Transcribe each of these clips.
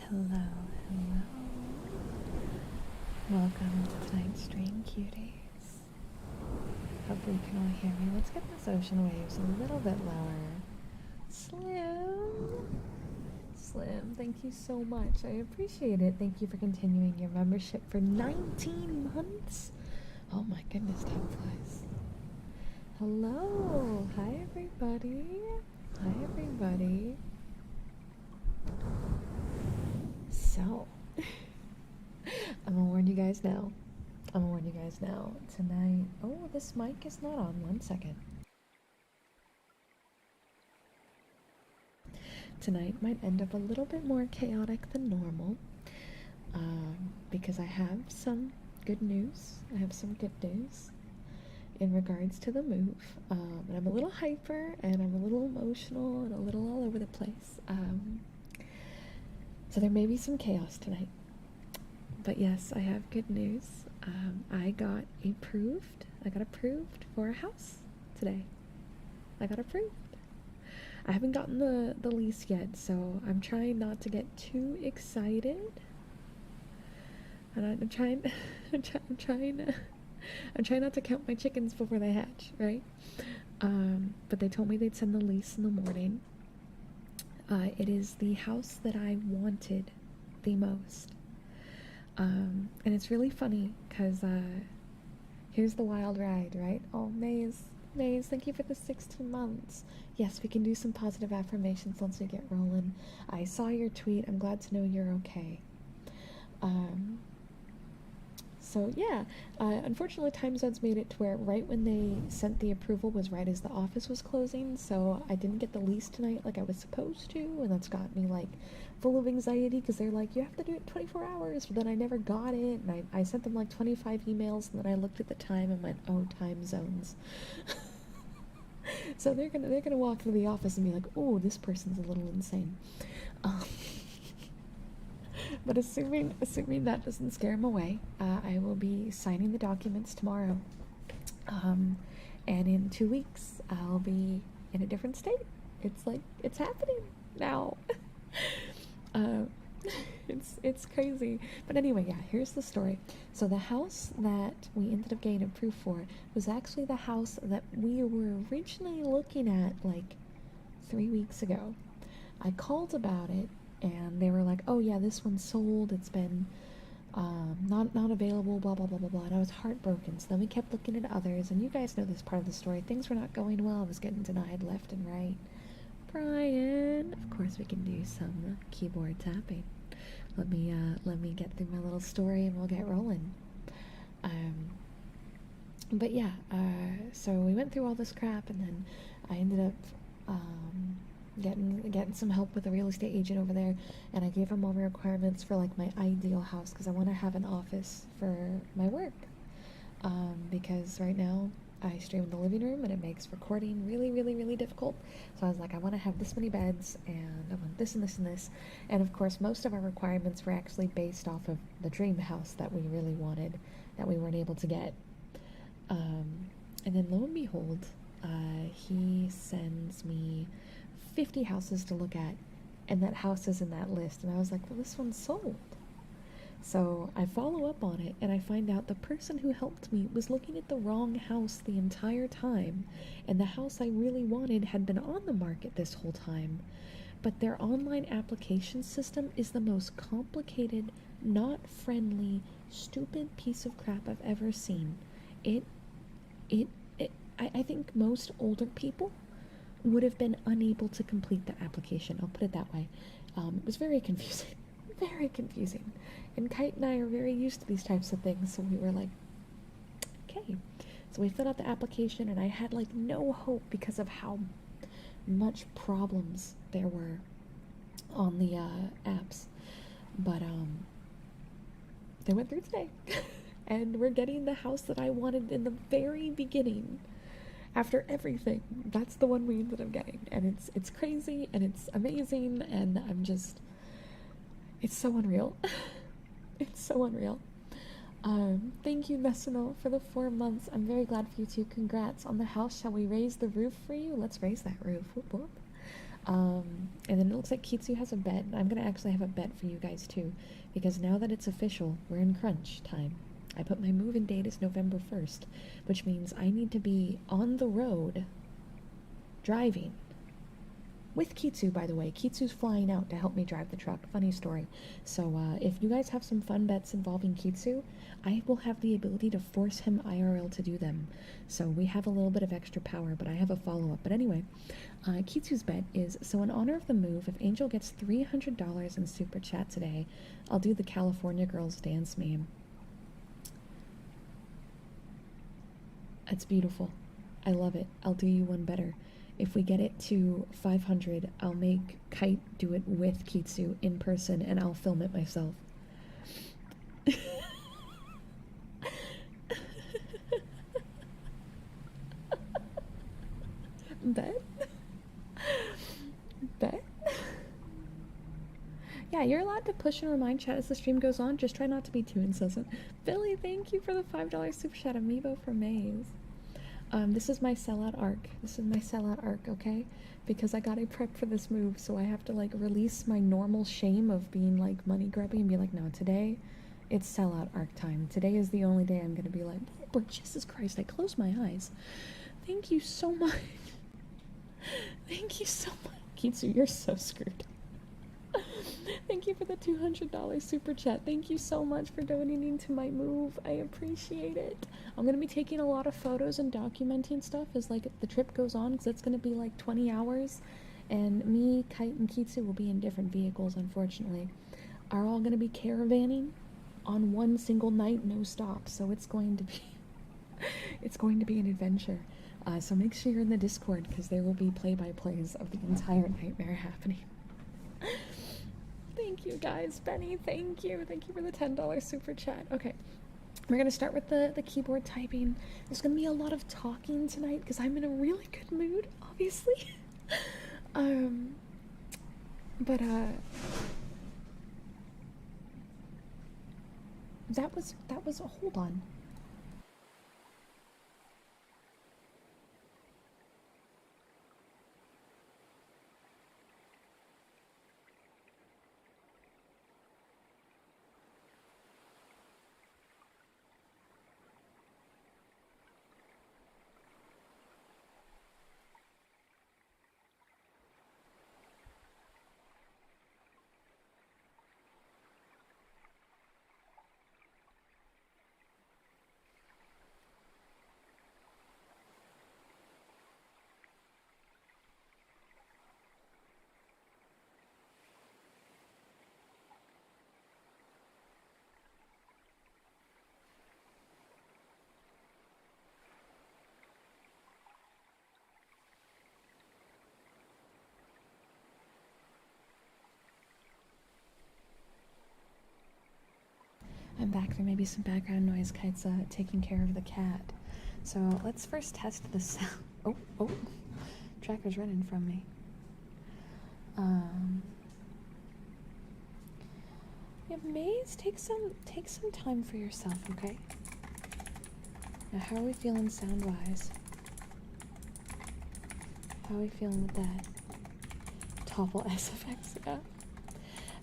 Hello, hello. Welcome to tonight's stream, cuties. Hopefully you can all hear me. Let's get this ocean waves a little bit lower. Slim, thank you so much. I appreciate it. Thank you for continuing your membership for 19 months. Oh my goodness, time flies. Hello. Hi, everybody. Hi, everybody. So, I'm gonna warn you guys now. Tonight. Oh, this mic is not on. 1 second. Tonight might end up a little bit more chaotic than normal because I have some good news. In regards to the move. And I'm a little hyper and I'm a little emotional and a little all over the place. So there may be some chaos tonight. But yes, I have good news. I got approved for a house today. I got approved. I haven't gotten the lease yet, so I'm trying not to get too excited. And I'm trying not to count my chickens before they hatch, right? But they told me they'd send the lease in the morning. It is the house that I wanted the most. And it's really funny because here's the wild ride, right? Oh, Maze, thank you for the 16 months. Yes, we can do some positive affirmations once we get rolling. I saw your tweet. I'm glad to know you're okay. So yeah, unfortunately time zones made it to where right when they sent the approval was right as the office was closing, so I didn't get the lease tonight like I was supposed to, and that's got me like full of anxiety because they're like, you have to do it 24 hours, but then I never got it, and I sent them like 25 emails, and then I looked at the time and went, oh, time zones. So they're gonna walk through the office and be like, oh, this person's a little insane. But assuming that doesn't scare him away, I will be signing the documents tomorrow. And in 2 weeks, I'll be in a different state. It's happening now. It's crazy. But anyway, yeah, here's the story. So the house that we ended up getting approved for was actually the house that we were originally looking at like 3 weeks ago. I called about it, and they were like, oh yeah, this one's sold, it's been not available, blah blah blah blah blah, and I was heartbroken. So then we kept looking at others, and you guys know this part of the story. Things were not going well. I was getting denied left and right. Brian, of course we can do some keyboard tapping. Let me get through my little story and we'll get rolling. But yeah, so we went through all this crap, and then I ended up getting some help with a real estate agent over there, and I gave him all the requirements for like my ideal house because I want to have an office for my work, because right now I stream in the living room and it makes recording really difficult. So I was like, I want to have this many beds, and I want this and this and this, and of course most of our requirements were actually based off of the dream house that we really wanted that we weren't able to get. And then lo and behold, he sends me 50 houses to look at, and that house is in that list, and I was like, well, this one's sold. So I follow up on it, and I find out the person who helped me was looking at the wrong house the entire time, and the house I really wanted had been on the market this whole time, but their online application system is the most complicated, not friendly, stupid piece of crap I've ever seen. I think most older people would have been unable to complete the application. I'll put it that way. It was very confusing. Very confusing. And Kite and I are very used to these types of things, so we were like, okay. So we filled out the application, and I had like no hope because of how much problems there were on the apps. But they went through today. And we're getting the house that I wanted in the very beginning. After everything, that's the one we ended up getting, and it's crazy, and it's amazing, and it's so unreal. It's so unreal. Thank you, Messino, for the 4 months. I'm very glad for you too. Congrats on the house. Shall we raise the roof for you? Let's raise that roof. Whoop, whoop. And then it looks like Kitsu has a bet. I'm gonna actually have a bet for you guys too, because now that it's official, we're in crunch time. I put my move-in date as November 1st, which means I need to be on the road driving. With Kitsu, by the way. Kitsu's flying out to help me drive the truck. Funny story. So if you guys have some fun bets involving Kitsu, I will have the ability to force him IRL to do them. So we have a little bit of extra power, but I have a follow-up. But anyway, Kitsu's bet is, so in honor of the move, if Angel gets $300 in Super Chat today, I'll do the California Girls dance meme. It's beautiful. I love it. I'll do you one better. If we get it to 500, I'll make Kite do it with Kitsu in person, and I'll film it myself. Bet? Bet? Yeah, you're allowed to push and remind chat as the stream goes on. Just try not to be too incessant. Billy, thank you for the $5 super chat amiibo for Maze. This is my sellout arc. This is my sellout arc, okay? Because I gotta prep for this move, so I have to like release my normal shame of being like money grubby and be like, no, today it's sellout arc time. Today is the only day I'm gonna be like, oh, Jesus Christ, I closed my eyes. Thank you so much. Thank you so much. Kitsu, you're so screwed. Thank you for the $200 super chat. Thank you so much for donating to my move. I appreciate it. I'm gonna be taking a lot of photos and documenting stuff as like the trip goes on, because it's gonna be like 20 hours, and me, Kite, and Kitsu will be in different vehicles. Unfortunately, are all gonna be caravanning on one single night, no stop. So it's going to be an adventure. So make sure you're in the Discord, because there will be play-by-plays of the entire nightmare happening. Thank you guys. Benny, thank you. Thank you for the $10 super chat. Okay, we're going to start with the keyboard typing. There's going to be a lot of talking tonight because I'm in a really good mood, obviously. That was hold on. I'm back. There may be some background noise. Kite's taking care of the cat. So let's first test the sound. Oh, Tracker's running from me. Yeah, Maze, take some time for yourself, okay? Now, how are we feeling sound-wise? How are we feeling with that? Topple SFX, yeah.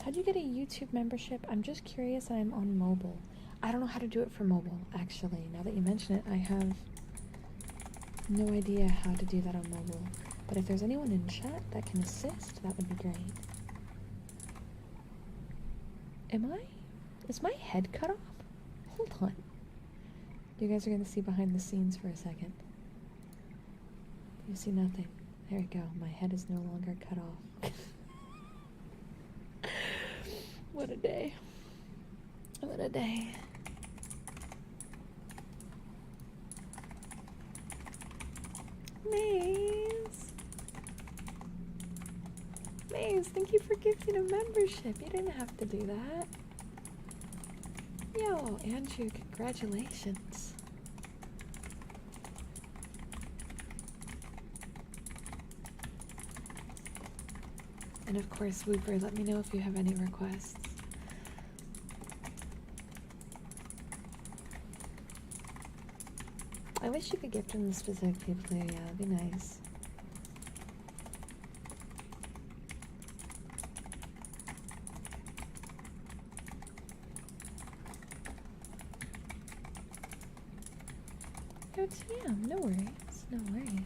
How do you get a YouTube membership? I'm just curious, and I'm on mobile. I don't know how to do it for mobile, actually. Now that you mention it, I have no idea how to do that on mobile. But if there's anyone in chat that can assist, that would be great. Is my head cut off? Hold on. You guys are gonna see behind the scenes for a second. You see nothing. There we go. My head is no longer cut off. What a day. What a day. Maze, thank you for gifting a membership. You didn't have to do that. Yo, Andrew, congratulations. And of course, Wooper, let me know if you have any requests. I wish you could gift them the specific people there. Yeah, that'd be nice. go TM. No worries. No worries.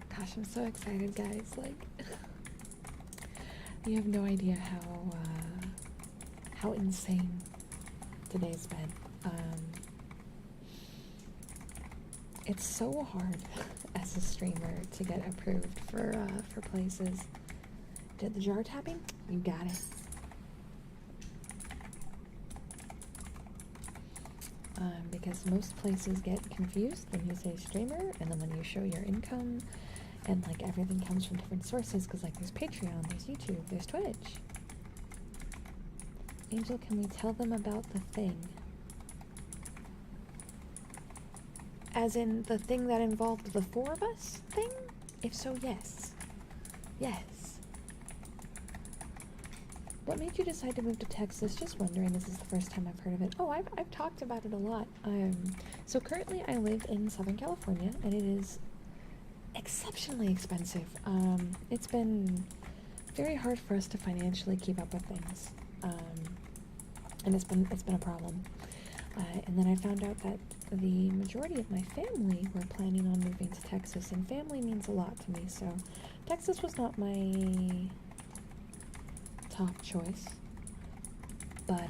Gosh, I'm so excited, guys. Like, you have no idea how insane today's been. It's so hard as a streamer to get approved for places. Did the jar tapping? You got it. Because most places get confused when you say streamer, and then when you show your income, and like everything comes from different sources, because like there's Patreon, there's YouTube, there's Twitch. Angel, can we tell them about the thing? As in the thing that involved the four of us thing? If so, yes. Yes. What made you decide to move to Texas? Just wondering, this is the first time I've heard of it. Oh, I've talked about it a lot. So currently I live in Southern California, and it is exceptionally expensive. It's been very hard for us to financially keep up with things. And it's been a problem. And then I found out that the majority of my family were planning on moving to Texas, and family means a lot to me, so Texas was not my top choice, but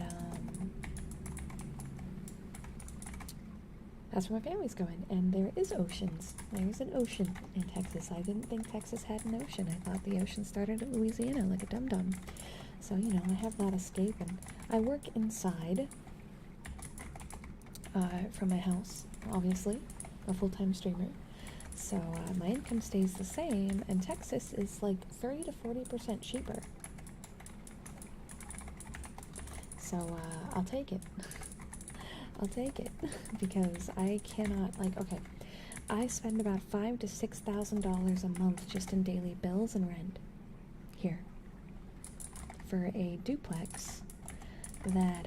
that's where my family's going, and there is oceans. There's an ocean in Texas. I didn't think Texas had an ocean. I thought the ocean started at Louisiana like a dum-dum. So, you know, I have that escape, and I work inside from my house, obviously, a full-time streamer. So my income stays the same, and Texas is like 30 to 40% cheaper. So I'll take it. I'll take it because I cannot, like, okay, I spend about $5,000 to $6,000 a month just in daily bills and rent here for a duplex that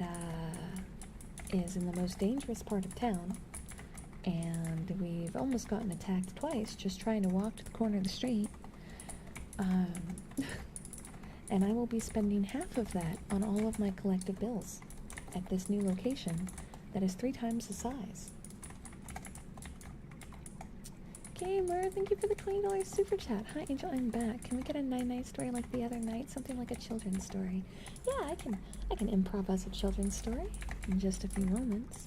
is in the most dangerous part of town, and we've almost gotten attacked twice just trying to walk to the corner of the street. And I will be spending half of that on all of my collective bills at this new location that is 3 times the size. Gamer, thank you for the $20 super chat. Hi Angel, I'm back. Can we get a night-night story like the other night? Something like a children's story. Yeah, I can improv as a children's story in just a few moments.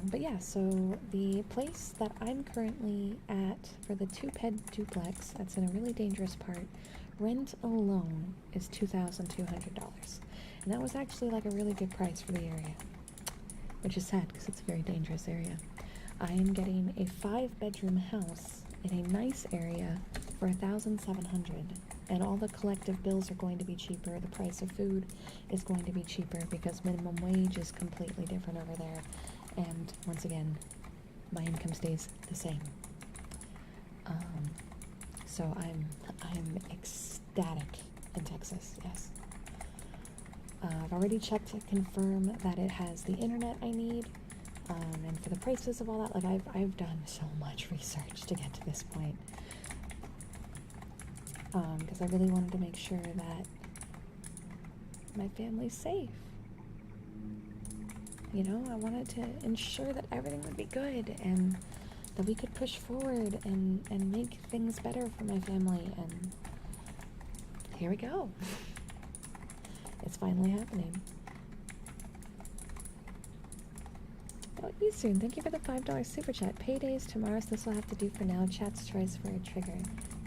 But yeah, so the place that I'm currently at for the 2-bed duplex, that's in a really dangerous part, rent alone is $2,200. And that was actually like a really good price for the area, which is sad because it's a very dangerous area. I am getting a 5-bedroom house in a nice area for $1,700, and all the collective bills are going to be cheaper. The price of food is going to be cheaper because minimum wage is completely different over there. And once again, my income stays the same. So I'm ecstatic in Texas. Yes. I've already checked to confirm that it has the internet I need. And for the prices of all that, like I've done so much research to get to this point. Because I really wanted to make sure that my family's safe. You know, I wanted to ensure that everything would be good and that we could push forward and make things better for my family. And here we go. It's finally happening. Oh, you soon. Thank you for the $5 super chat. Payday's tomorrow, so this will have to do for now. Chat's choice for a trigger.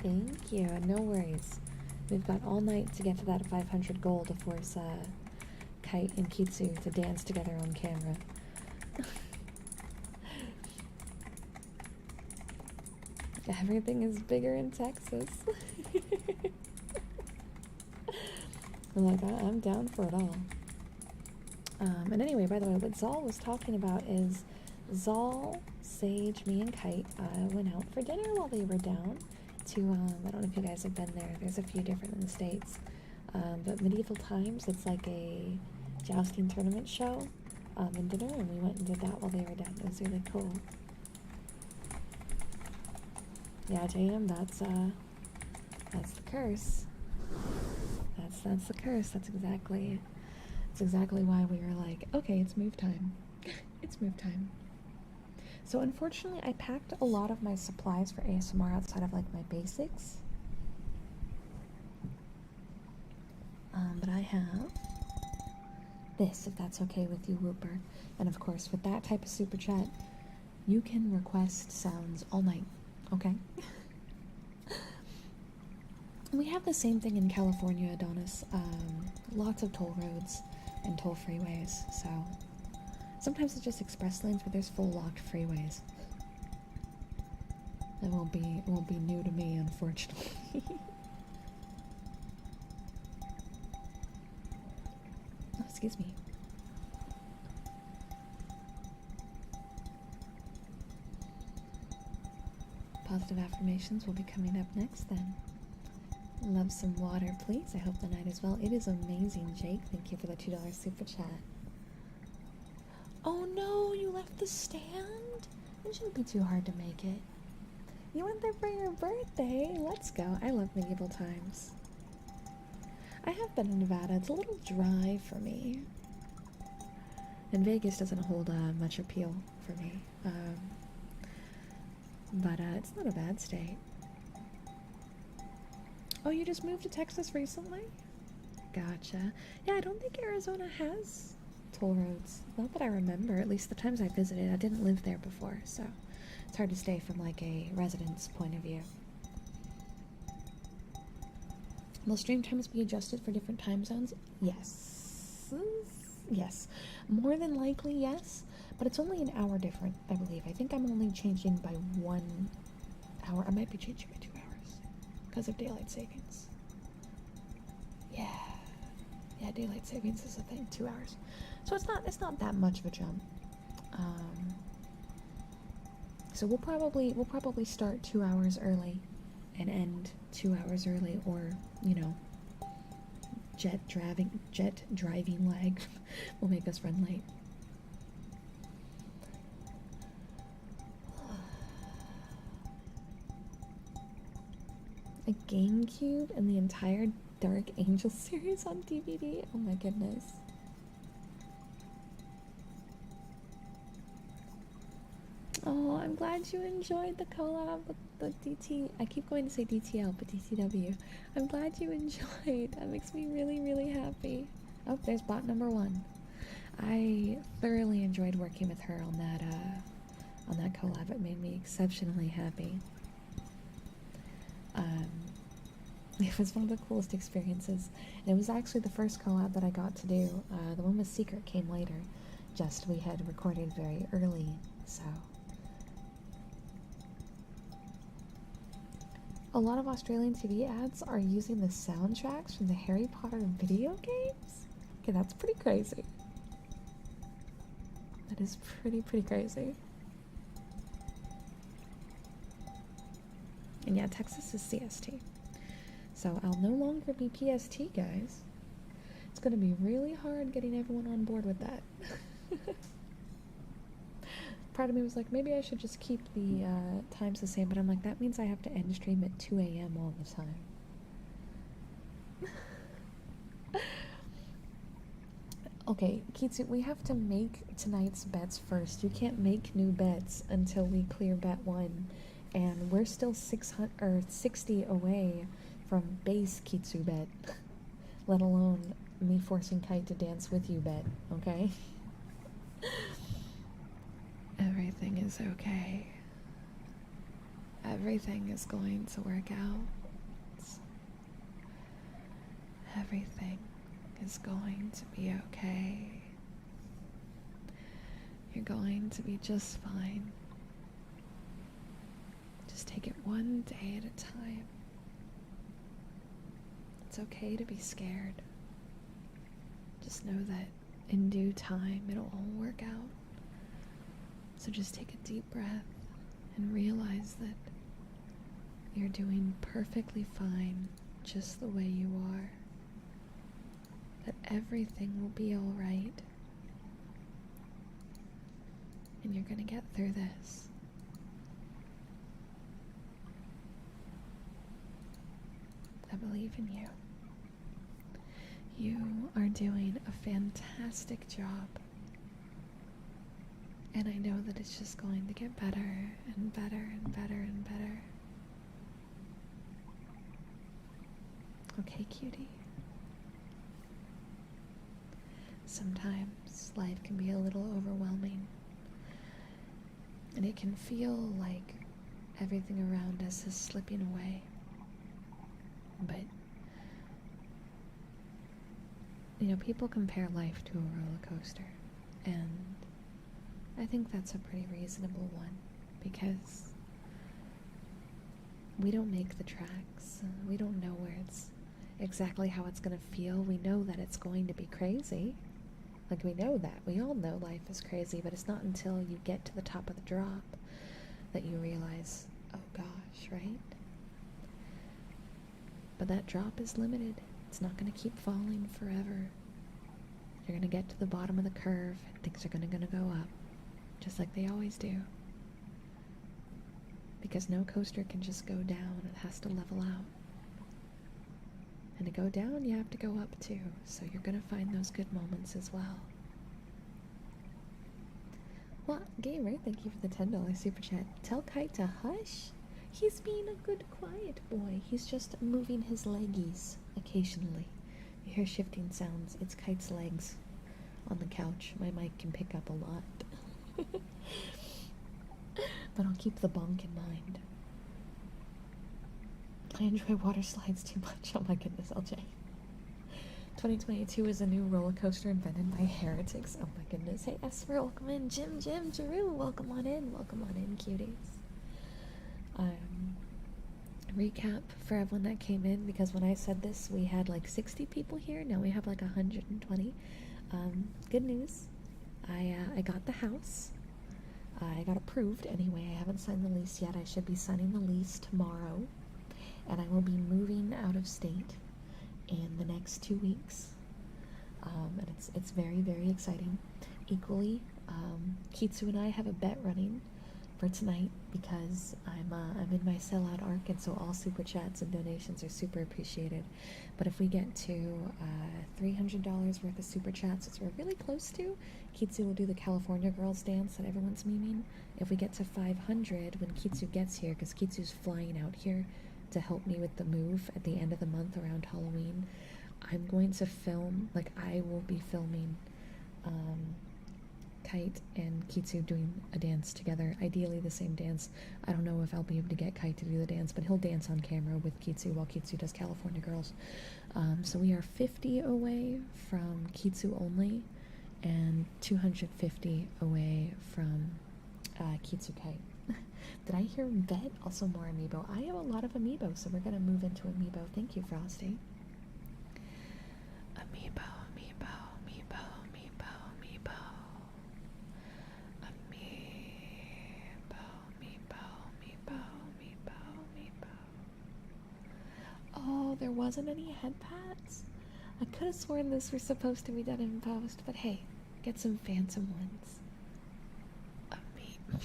Thank you. No worries. We've got all night to get to that 500 gold to force Kite and Kitsu to dance together on camera. Everything is bigger in Texas. I'm like, I'm down for it all. And anyway, by the way, what Zal was talking about is Zal, Sage, me, and Kite went out for dinner while they were down to, I don't know if you guys have been there. There's a few different in the States. But Medieval Times, it's like a jousting tournament show and dinner, and we went and did that while they were down. It was really cool. Yeah, JM, that's the curse. That's the curse. That's It's exactly why we were like, okay, it's move time. It's move time. So unfortunately, I packed a lot of my supplies for ASMR outside of like my basics. But I have this, if that's okay with you, Whooper. And of course, with that type of super chat, you can request sounds all night, okay? We have the same thing in California, Adonis. Lots of toll roads and toll freeways, so sometimes it's just express lanes, but there's full locked freeways. It won't be new to me, unfortunately. Oh, excuse me. Positive affirmations will be coming up next then. Love some water, please. I hope the night is well. It is amazing, Jake. Thank you for the $2 super chat. Oh no, you left the stand? It shouldn't be too hard to make it. You went there for your birthday. Let's go. I love medieval times. I have been in Nevada. It's a little dry for me. And Vegas doesn't hold much appeal for me. But it's not a bad state. Oh, you just moved to Texas recently? Gotcha. Yeah, I don't think Arizona has toll roads. Not that I remember. At least the times I visited, I didn't live there before, so it's hard to stay from like a resident's point of view. Will stream times be adjusted for different time zones? Yes. Yes. More than likely, yes. But it's only an hour different, I believe. I think I'm only changing by 1 hour. I might be changing by 2 hours because of daylight savings. Yeah. Yeah, daylight savings is a thing. 2 hours. So it's not that much of a jump. So we'll probably start 2 hours early and end 2 hours early, or you know, jet driving lag will make us run late. A GameCube and the entire Dark Angel series on DVD? Oh my goodness. Oh, I'm glad you enjoyed the collab with the DT. I keep going to say DTL, but DTW. I'm glad you enjoyed. That makes me really, really happy. Oh, there's bot number 1. I thoroughly enjoyed working with her on that collab. It made me exceptionally happy. It was one of the coolest experiences. And it was actually the first collab that I got to do. The one with Secret came later. Just we had recorded very early, so. A lot of Australian TV ads are using the soundtracks from the Harry Potter video games? Okay, that's pretty crazy. That is pretty crazy. And yeah, Texas is CST. So I'll no longer be PST, guys. It's gonna be really hard getting everyone on board with that. Part of me was like, maybe I should just keep the times the same, but I'm like, that means I have to end stream at 2 a.m. all the time. Okay, Kitsu, we have to make tonight's bets first. You can't make new bets until we clear bet 1. And we're still 60 away from base Kitsu bet, let alone me forcing Kite to dance with you bet, okay? Everything is okay. Everything is going to work out. Everything is going to be okay. You're going to be just fine. Just take it one day at a time. It's okay to be scared. Just know that in due time it'll all work out. So just take a deep breath and realize that you're doing perfectly fine just the way you are. That everything will be all right. And you're gonna get through this. I believe in you. You are doing a fantastic job. And I know that it's just going to get better and better and better and better. Okay, cutie. Sometimes life can be a little overwhelming. And it can feel like everything around us is slipping away. But, you know, people compare life to a roller coaster. And I think that's a pretty reasonable one, because we don't make the tracks. We don't know where it's exactly how it's going to feel. We know that it's going to be crazy. Like, we know that. We all know life is crazy, but it's not until you get to the top of the drop that you realize, oh gosh, right? But that drop is limited. It's not going to keep falling forever. You're going to get to the bottom of the curve, and things are going to go up, just like they always do. Because no coaster can just go down. It has to level out. And to go down, you have to go up too. So you're going to find those good moments as well. Well, Gamer, thank you for the $10 super chat. Tell Kite to hush. He's being a good, quiet boy. He's just moving his leggies occasionally. You hear shifting sounds. It's Kite's legs on the couch. My mic can pick up a lot. But I'll keep the bonk in mind. I enjoy water slides too much. Oh my goodness, LJ. 2022 is a new roller coaster invented by heretics. Oh my goodness. Hey, Esper, welcome in. Jim, Jeru, welcome on in. Welcome on in, cuties. Recap for everyone that came in, because when I said this, we had like 60 people here. Now we have like 120. Good news. I got the house. I got approved anyway. I haven't signed the lease yet. I should be signing the lease tomorrow. And I will be moving out of state in the next 2 weeks. And it's very, very exciting. Equally, Kitsu and I have a bet running for tonight, because I'm in my sellout arc, and so all super chats and donations are super appreciated. But if we get to $300 worth of super chats, which we're really close to, Kitsu will do the California Girls dance that everyone's memeing. If we get to 500 when Kitsu gets here, because Kitsu's flying out here to help me with the move at the end of the month around Halloween, I'm going to film, like I will be filming Kite and Kitsu doing a dance together, ideally the same dance. I don't know if I'll be able to get Kite to do the dance, but he'll dance on camera with Kitsu while Kitsu does California Girls. So we are 50 away from Kitsu only, and 250 away from Kitsu Kite. Did I hear vet? Also more amiibo. I have a lot of amiibo, so we're gonna move into amiibo. Thank you, Frosty. Amiibo, amiibo, amiibo, amiibo, amiibo. Amiibo, amiibo, amiibo, amiibo, amiibo. Oh, there wasn't any head pads? I could have sworn this was supposed to be done in post, but hey, get some phantom ones. Amiibo.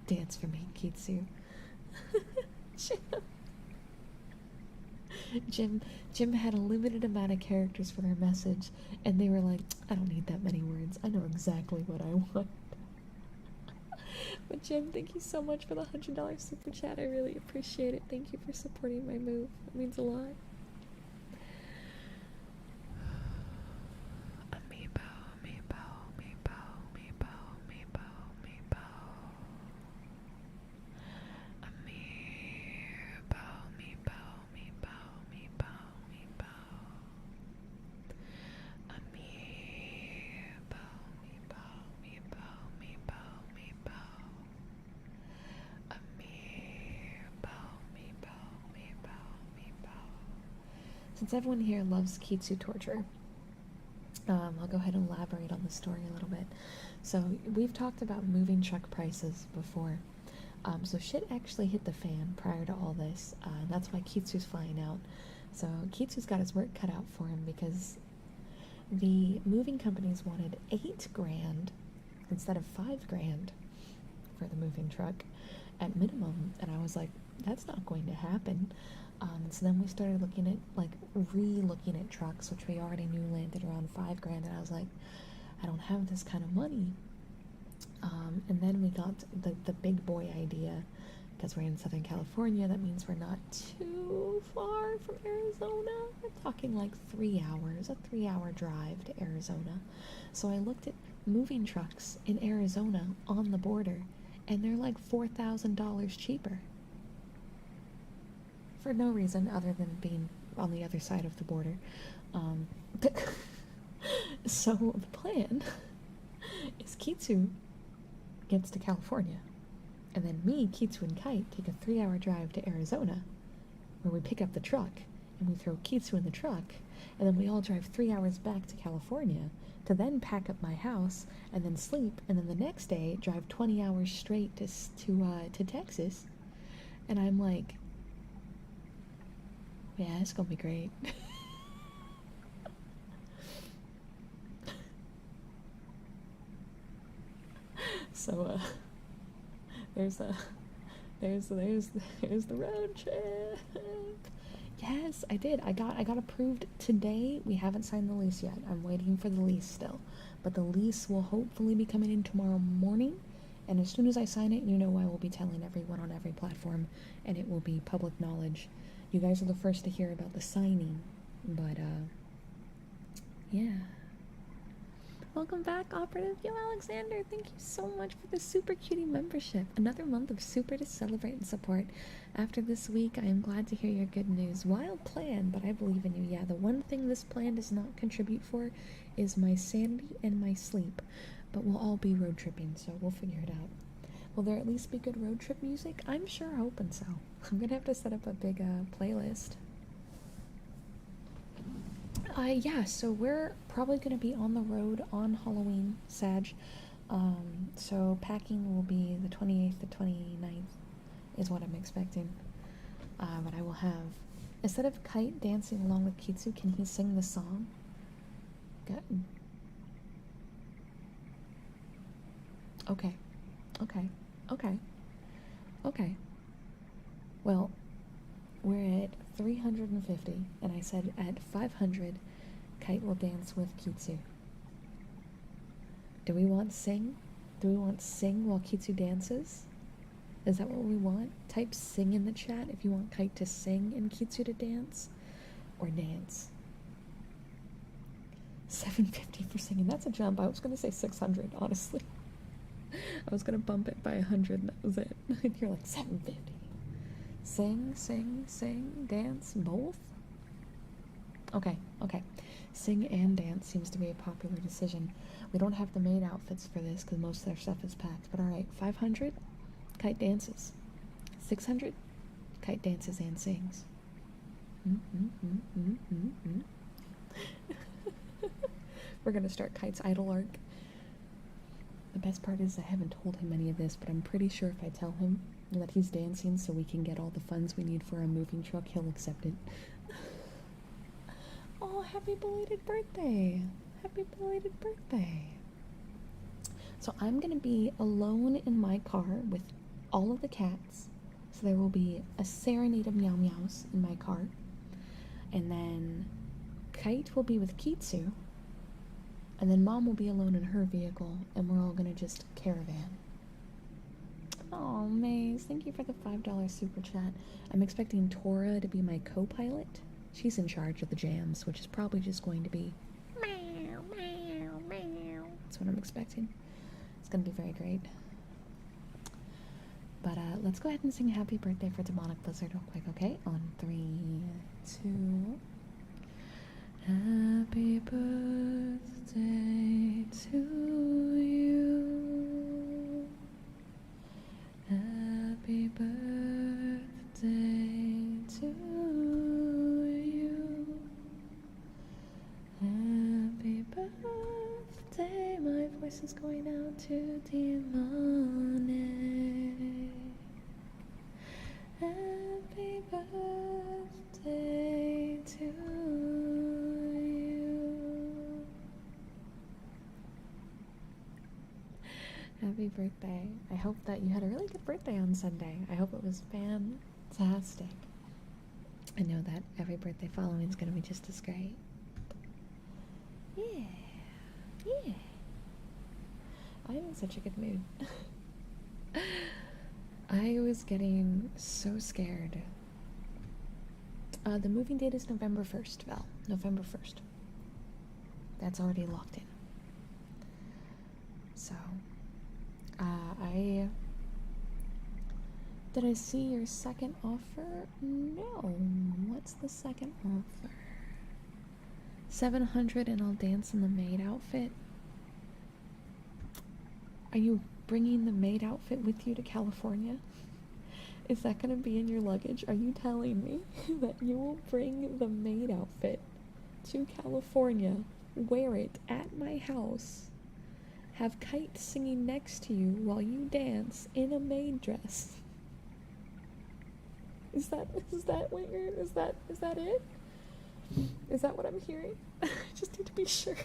Dance for me, Kitsu. Jim had a limited amount of characters for their message, and they were like, I don't need that many words. I know exactly what I want. But Jim, thank you so much for the $100 super chat. I really appreciate it. Thank you for supporting my move. It means a lot. Amiibo, amiibo, amiibo, amiibo, amiibo, amiibo. Amiibo, amiibo, amiibo, amiibo, amiibo. Amiibo, amiibo, amiibo, amiibo, amiibo. Amiibo, amiibo, amiibo, amiibo. Since everyone here loves Kitsu torture, I'll go ahead and elaborate on the story a little bit. So we've talked about moving truck prices before. So shit actually hit the fan prior to all this. That's why Kitsu's flying out. So Kitsu's got his work cut out for him, because the moving companies wanted $8 grand instead of $5 grand for the moving truck. at minimum. And I was like, that's not going to happen. So then we started looking at, like, re-looking at trucks, which we already knew landed around $5,000. And I was like, I don't have this kind of money. And then we got the big boy idea, because we're in Southern California. That means we're not too far from Arizona. We're talking like 3 hours, a 3-hour drive to Arizona. So I looked at moving trucks in Arizona on the border, and they're like $4,000 cheaper. For no reason other than being on the other side of the border. So the plan is Kitsu gets to California, and then me, Kitsu, and Kite take a 3-hour drive to Arizona, where we pick up the truck, and we throw Kitsu in the truck, and then we all drive 3 hours back to California to then pack up my house, and then sleep, and then the next day drive 20 hours straight to Texas. And I'm like, yeah, it's gonna be great. So there's the road trip. Yes, I did. I got approved today. We haven't signed the lease yet. I'm waiting for the lease still. But the lease will hopefully be coming in tomorrow morning. And as soon as I sign it, you know I will be telling everyone on every platform, and it will be public knowledge. You guys are the first to hear about the signing. But yeah. Welcome back, Operative. Yo, Alexander, thank you so much for the Super Cutie membership. Another month of super to celebrate and support. After this week, I am glad to hear your good news. Wild plan, but I believe in you. Yeah, the one thing this plan does not contribute for is my sanity and my sleep. But we'll all be road tripping, so we'll figure it out. Will there at least be good road trip music? I'm sure hoping so. I'm gonna have to set up a big playlist. Yeah, so we're probably going to be on the road on Halloween, Sag. So packing will be the 28th to 29th is what I'm expecting. But I will have, instead of Kite dancing along with Kitsu, can he sing the song? Okay. Well, we're at 350, and I said at 500, Kite will dance with Kitsu. Do we want sing? Do we want sing while Kitsu dances? Is that what we want? Type sing in the chat if you want Kite to sing and Kitsu to dance. Or dance. 750 for singing. That's a jump. I was going to say 600, honestly. I was going to bump it by 100, and that was it. You're like, 750. Sing, dance, both? Okay. Sing and dance seems to be a popular decision. We don't have the maid outfits for this because most of their stuff is packed. But alright, 500, Kite dances. 600, Kite dances and sings. We're gonna start Kite's idol arc. The best part is I haven't told him any of this, but I'm pretty sure if I tell him that he's dancing so we can get all the funds we need for a moving truck, he'll accept it. Oh, happy belated birthday! Happy belated birthday! So I'm gonna be alone in my car with all of the cats. So there will be a serenade of meow meows in my car. And then Kite will be with Kitsu. And then Mom will be alone in her vehicle, and we're all gonna just caravan. Oh, Maze, thank you for the $5 super chat. I'm expecting Tora to be my co-pilot. She's in charge of the jams, which is probably just going to be meow, meow, meow. That's what I'm expecting. It's gonna be very great. But let's go ahead and sing happy birthday for Demonic Blizzard real quick, okay? On 3, 2. Happy birthday to you. Happy birthday to you. Happy birthday. My voice is going out to Demonic. Happy birthday to you. Happy birthday. I hope that you had a really good birthday on Sunday. I hope it was fantastic. I know that every birthday following is going to be just as great. Yeah. Yeah. I'm in such a good mood. I was getting so scared. The moving date is November 1st, Val. November 1st. That's already locked in. So, did I see your second offer? No. What's the second offer? 700 and I'll dance in the maid outfit. Are you bringing the maid outfit with you to California? Is that going to be in your luggage? Are you telling me that you will bring the maid outfit to California, wear it at my house, have Kite singing next to you while you dance in a maid dress? Is that it? Is that what I'm hearing? I just need to be sure.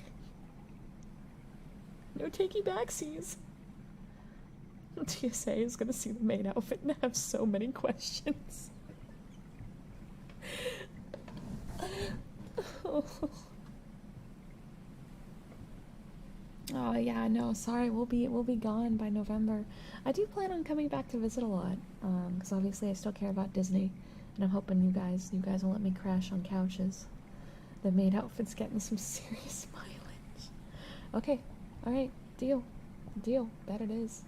No takey backsies. TSA is gonna see the maid outfit and have so many questions. Oh yeah, no, sorry, we'll be gone by November. I do plan on coming back to visit a lot, because obviously I still care about Disney, and I'm hoping you guys will let me crash on couches. The maid outfit's getting some serious mileage. Okay, alright, deal. Bet it is.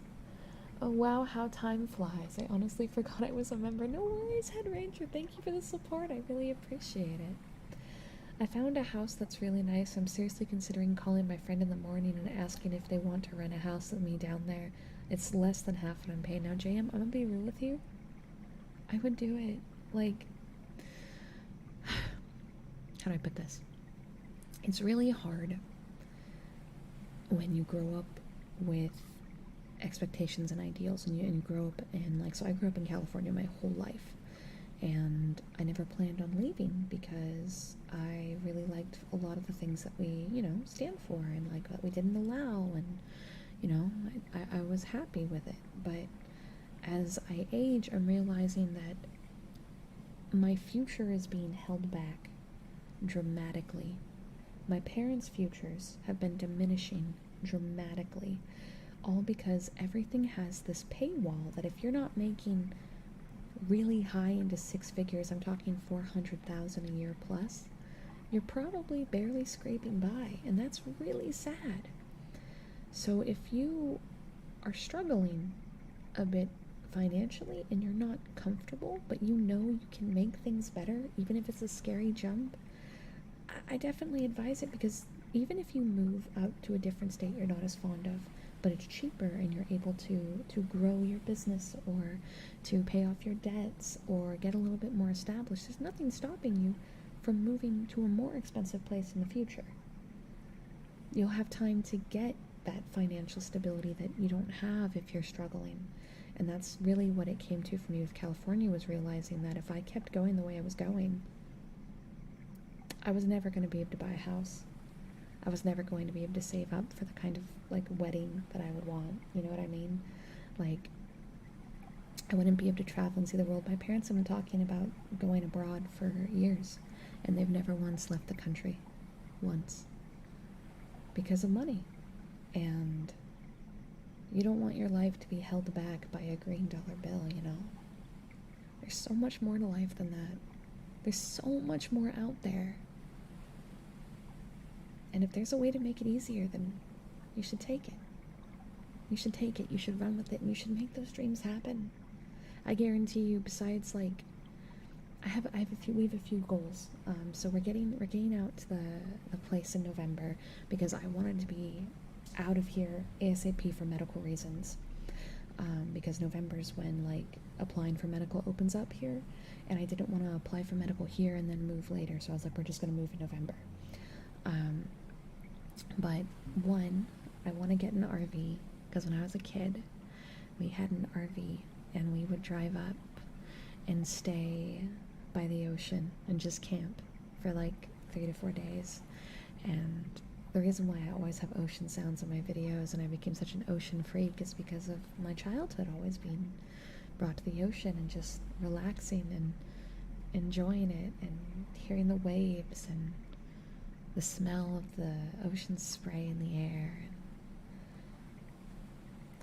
Oh wow, how time flies. I honestly forgot I was a member. No worries, Head Ranger. Thank you for the support. I really appreciate it. I found a house that's really nice. I'm seriously considering calling my friend in the morning and asking if they want to rent a house with me down there. It's less than half what I'm paying now. JM, I'm gonna be real with you. I would do it. Like, how do I put this? It's really hard when you grow up with expectations and ideals, and you grow up in, like, so I grew up in California my whole life, and I never planned on leaving because I really liked a lot of the things that we, stand for, and like that we didn't allow, and I was happy with it. But as I age, I'm realizing that my future is being held back dramatically. My parents' futures have been diminishing dramatically, all because everything has this paywall that if you're not making really high into six figures, I'm talking 400,000 a year plus, you're probably barely scraping by, and that's really sad. So if you are struggling a bit financially and you're not comfortable, but you can make things better, even if it's a scary jump, I definitely advise it, because even if you move out to a different state you're not as fond of, but it's cheaper and you're able to grow your business or to pay off your debts or get a little bit more established, there's nothing stopping you from moving to a more expensive place in the future. You'll have time to get that financial stability that you don't have if you're struggling. And that's really what it came to for me with California, was realizing that if I kept going the way I was going, I was never going to be able to buy a house. I was never going to be able to save up for the kind of, like, wedding that I would want. You know what I mean? Like, I wouldn't be able to travel and see the world. My parents have been talking about going abroad for years, and they've never once left the country. Once. Because of money. And you don't want your life to be held back by a green dollar bill, There's so much more to life than that. There's so much more out there. And if there's a way to make it easier, then you should take it. You should take it, you should run with it, and you should make those dreams happen. I guarantee you, besides, like, we have a few goals. So we're getting out to the place in November, because I wanted to be out of here ASAP for medical reasons. Because November is when, like, applying for medical opens up here, and I didn't want to apply for medical here and then move later, so I was like, we're just going to move in November. But one, I want to get an RV, because when I was a kid, we had an RV, and we would drive up and stay by the ocean and just camp for like 3 to 4 days. And the reason why I always have ocean sounds in my videos and I became such an ocean freak is because of my childhood always being brought to the ocean and just relaxing and enjoying it and hearing the waves and the smell of the ocean spray in the air.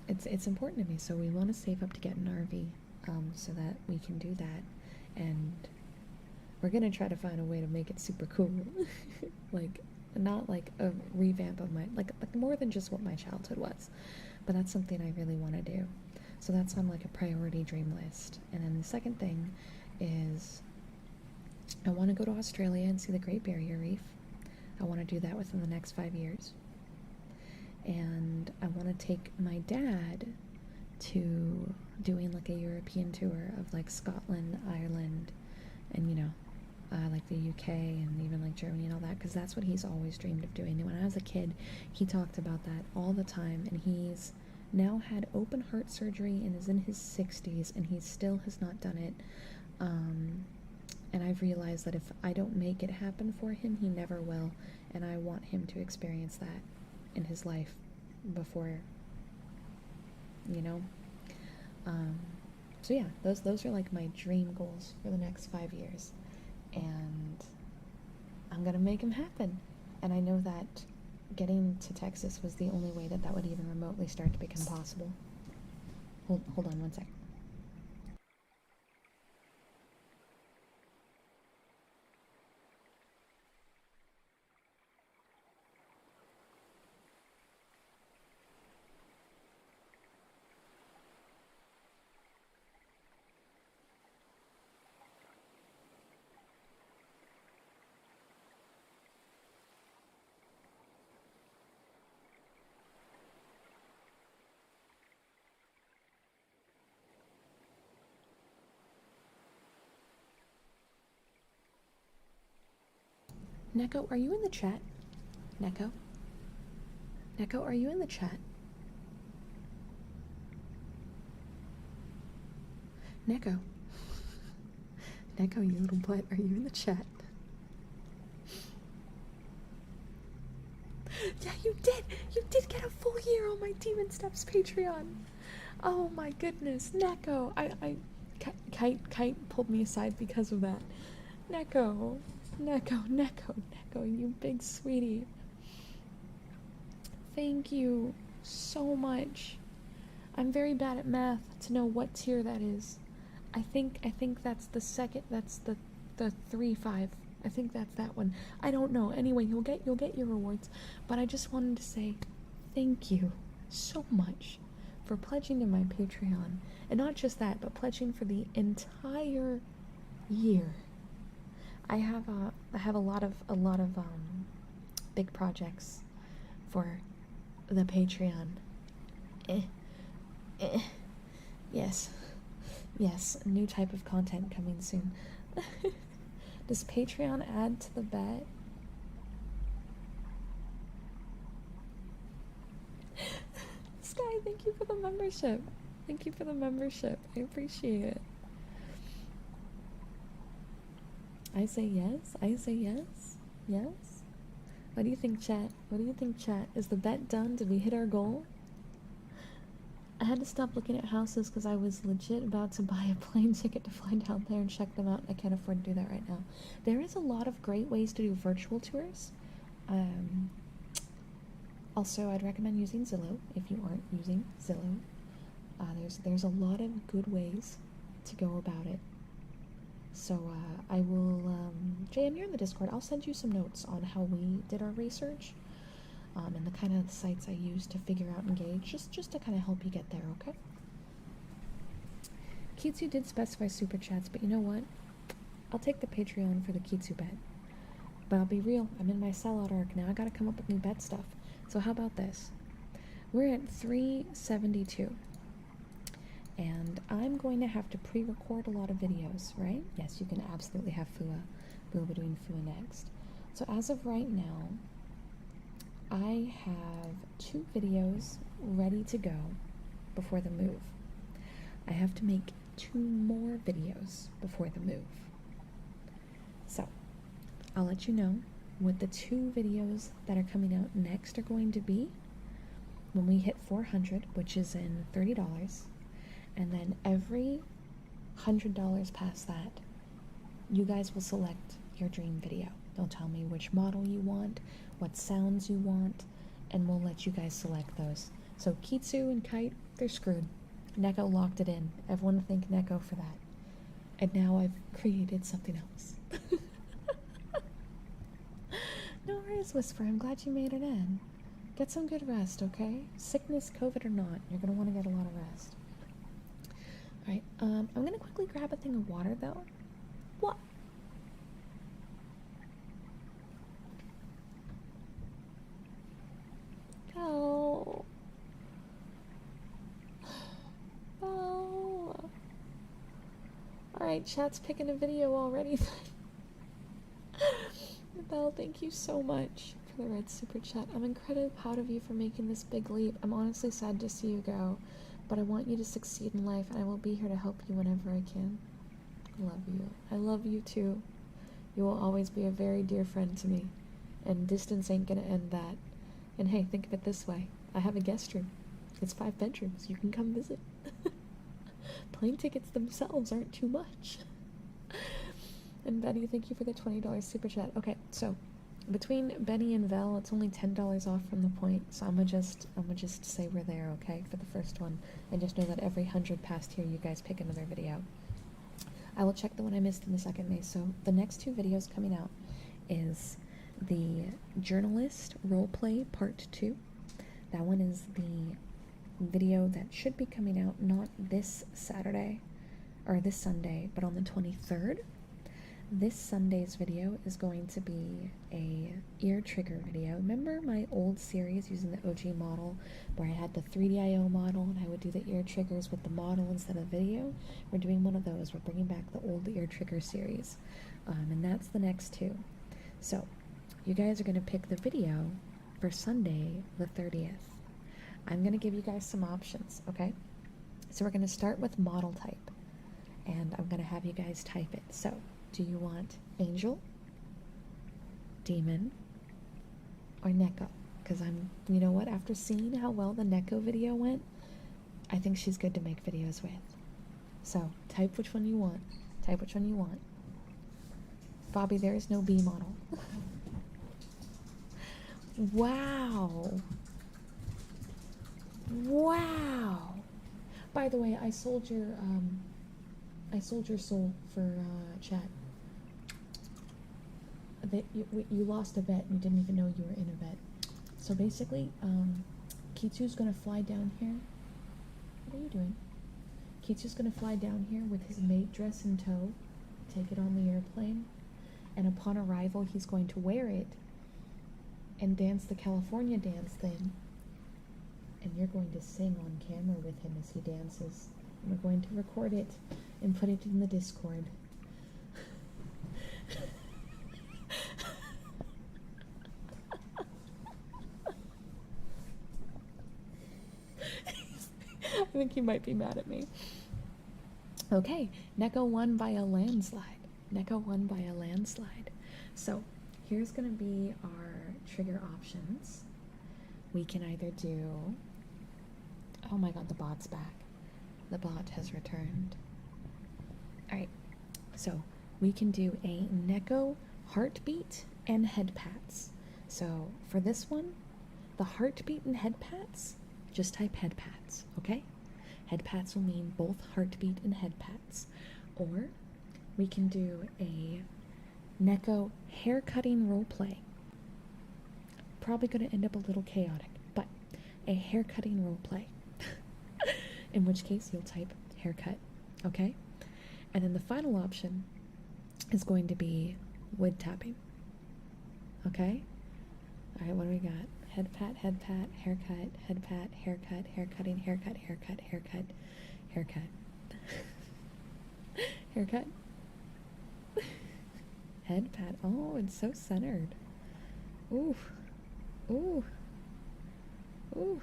It's important to me, so we want to save up to get an RV so that we can do that, and we're gonna try to find a way to make it super cool. Like, not like a revamp of my like more than just what my childhood was, but that's something I really want to do. So that's on like a priority dream list. And then the second thing is I want to go to Australia and see the Great Barrier Reef. I want to do that within the next 5 years. And I want to take my dad to doing like a European tour of like Scotland, Ireland, and like the UK and even like Germany and all that, because that's what he's always dreamed of doing. And when I was a kid, he talked about that all the time, and he's now had open heart surgery and is in his 60s, and he still has not done it. And I've realized that if I don't make it happen for him, he never will, and I want him to experience that in his life before, so yeah, those are like my dream goals for the next 5 years, and I'm gonna make them happen. And I know that getting to Texas was the only way that would even remotely start to become possible. Hold on one sec. Neko, are you in the chat? Neko? Neko, are you in the chat? Neko? Neko, you little butt, are you in the chat? Yeah, you did! You did get a full year on my Demon Steps Patreon! Oh my goodness, Neko! Kite pulled me aside because of that. Neko, you big sweetie. Thank you so much. I'm very bad at math to know what tier that is. I think that's the second. That's the 3-5. I think that's that one. I don't know. Anyway, you'll get your rewards. But I just wanted to say thank you so much for pledging to my Patreon, and not just that, but pledging for the entire year. I have a lot of big projects for the Patreon. Yes, a new type of content coming soon. Does Patreon add to the bet? Sky, thank you for the membership. I appreciate it. I say yes. Yes? What do you think, chat? Is the bet done? Did we hit our goal? I had to stop looking at houses because I was legit about to buy a plane ticket to fly down there and check them out. I can't afford to do that right now. There is a lot of great ways to do virtual tours. Also, I'd recommend using Zillow if you aren't using Zillow. There's a lot of good ways to go about it. So I will, JM, you're in the Discord. I'll send you some notes on how we did our research, and the kind of sites I used to figure out and gauge, just to kind of help you get there, okay? Kitsu did specify super chats, but you know what? I'll take the Patreon for the Kitsu bet. But I'll be real, I'm in my sellout arc now. I gotta come up with new bet stuff. So how about this? We're at 372. And I'm going to have to pre-record a lot of videos, right? Yes, you can absolutely have Fua. We'll be doing Fua next. So as of right now, I have 2 videos ready to go before the move. I have to make 2 more videos before the move. So, I'll let you know what the 2 videos that are coming out next are going to be when we hit 400, which is in $30, and then every $100 past that, you guys will select your dream video. They'll tell me which model you want, what sounds you want, and we'll let you guys select those. So Kitsu and Kite, they're screwed. Neko locked it in. Everyone thank Neko for that. And now I've created something else. No worries, Whisper. I'm glad you made it in. Get some good rest, okay? Sickness, COVID or not, you're gonna want to get a lot of rest. Alright, I'm gonna quickly grab a thing of water though. What? Oh. Oh. Alright, chat's picking a video already. Belle, thank you so much for the red super chat. I'm incredibly proud of you for making this big leap. I'm honestly sad to see you go, but I want you to succeed in life, and I will be here to help you whenever I can. I love you. I love you too. You will always be a very dear friend to me, and distance ain't gonna end that. And hey, think of it this way. I have a guest room. It's 5 bedrooms. You can come visit. Plane tickets themselves aren't too much. And Betty, thank you for the $20 super chat. Okay, so between Benny and Vel, it's only $10 off from the point. So I'm gonna just say we're there, okay, for the first one, and just know that every 100 past here, you guys pick another video. I will check the one I missed in the second May. So the next 2 videos coming out is the Journalist Roleplay Part 2. That one is the video that should be coming out not this Saturday or this Sunday, but on the 23rd. This Sunday's video is going to be a ear trigger video. Remember my old series using the OG model where I had the 3DIO model and I would do the ear triggers with the model instead of video? We're doing one of those. We're bringing back the old ear trigger series. And that's the next 2. So you guys are going to pick the video for Sunday the 30th. I'm going to give you guys some options, okay? So we're going to start with model type. And I'm going to have you guys type it. So do you want Angel, Demon, or Neko? Because you know what, after seeing how well the Neko video went, I think she's good to make videos with. So type which one you want. Type which one you want. Bobby, there is no B model. Wow. Wow. By the way, I sold your soul for chat. That you lost a bet and you didn't even know you were in a bet. So basically, Kitsu's gonna fly down here. What are you doing? Kitsu's gonna fly down here with his mate dress in tow, take it on the airplane, and upon arrival, he's going to wear it and dance the California dance thing. And you're going to sing on camera with him as he dances. And we're going to record it and put it in the Discord. I think he might be mad at me. Okay, Neko won by a landslide. Neko won by a landslide. So here's going to be our trigger options. We can either do... Oh my god, the bot's back. The bot has returned. Alright, so we can do a Neko heartbeat and head pats. So for this one, the heartbeat and head pats, just type head pats, okay? Head pats will mean both heartbeat and head pats. Or we can do a Neko hair cutting role play. Probably going to end up a little chaotic, but a hair cutting role play. In which case you'll type haircut, okay? And then the final option is going to be wood tapping, okay? All right, what do we got? Head pat, haircut, head pat, haircut, haircutting, haircut, haircut, haircut, haircut. Haircut. Head pat. Oh, it's so centered. Ooh. Ooh. Ooh.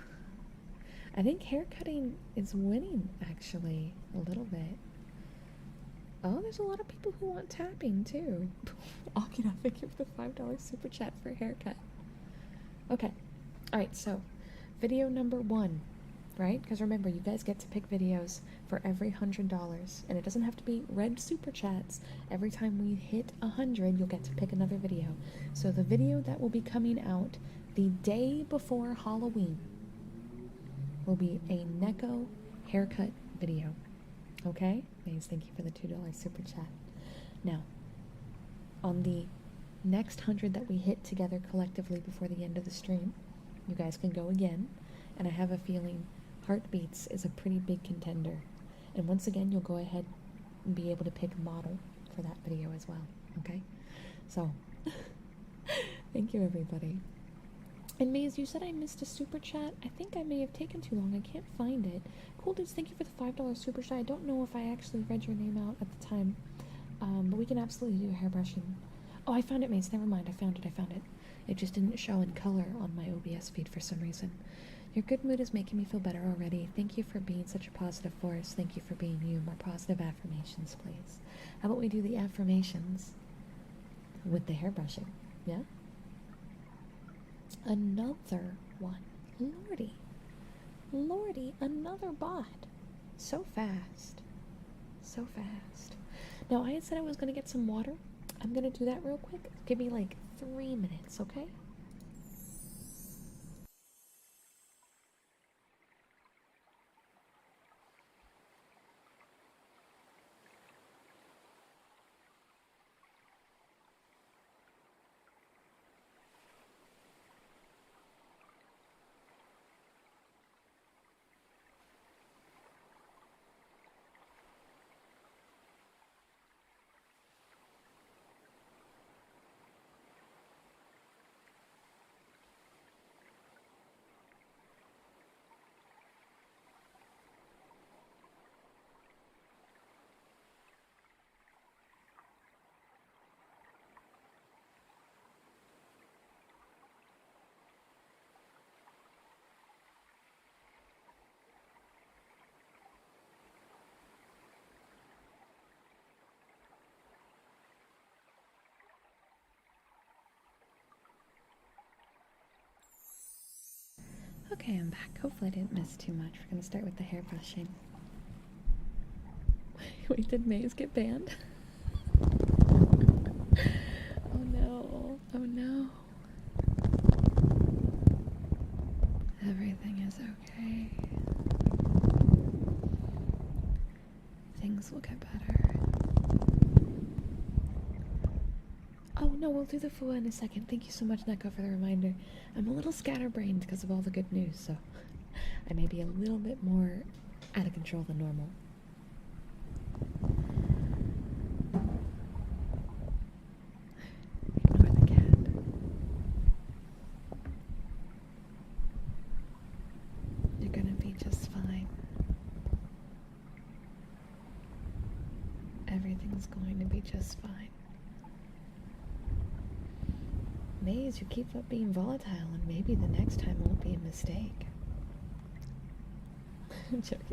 I think haircutting is winning, actually, a little bit. Oh, there's a lot of people who want tapping too. Akira, thank you for the $5 super chat for a haircut. Okay. Alright, so video number 1, right? Because remember, you guys get to pick videos for every $100, and it doesn't have to be red super chats. Every time we hit 100, you'll get to pick another video. So the video that will be coming out the day before Halloween will be a Neko haircut video. Okay? Maze, thank you for the $2 super chat. Now, on the next 100 that we hit together collectively before the end of the stream, you guys can go again, and I have a feeling Heartbeats is a pretty big contender. And once again, you'll go ahead and be able to pick model for that video as well, okay? So, thank you, everybody. And Maze, you said I missed a super chat. I think I may have taken too long. I can't find it. Cool Dudes, thank you for the $5 super chat. I don't know if I actually read your name out at the time, but we can absolutely do hairbrushing. Oh, I found it, Maze. Never mind. I found it. It just didn't show in color on my OBS feed for some reason. Your good mood is making me feel better already. Thank you for being such a positive force. Thank you for being you. More positive affirmations, please. How about we do the affirmations with the hairbrushing? Yeah? Another one. Lordy, another bot. So fast. Now, I had said I was going to get some water. I'm going to do that real quick. Give me like 3 minutes, okay? Okay, I'm back. Hopefully I didn't miss too much. We're gonna start with the hair brushing. Wait, did Maze get banned? Oh no. Everything is okay. Things will get better. Oh no, we'll do the FUA in a second. Thank you so much, Neko, for the reminder. I'm a little scatterbrained because of all the good news, so I may be a little bit more out of control than normal. Ignore the cat. You're gonna be just fine. Everything's going to be just fine. Maze, you keep up being volatile, and maybe the next time won't be a mistake. I'm joking.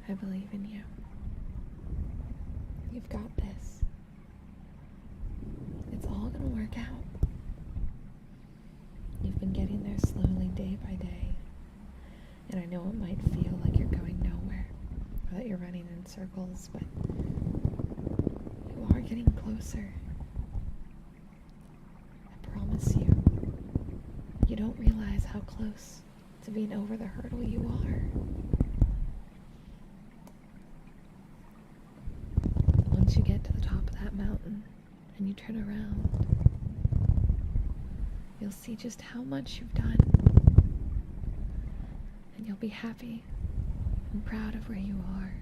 I believe in you. You've got this. It's all gonna work out. You've been getting there slowly, day by day. And I know it might feel like you're going nowhere, or that you're running in circles, but you are getting closer. I promise you. You don't realize how close to being over the hurdle you are. Once you get to the top of that mountain and you turn around, you'll see just how much you've done. And you'll be happy and proud of where you are.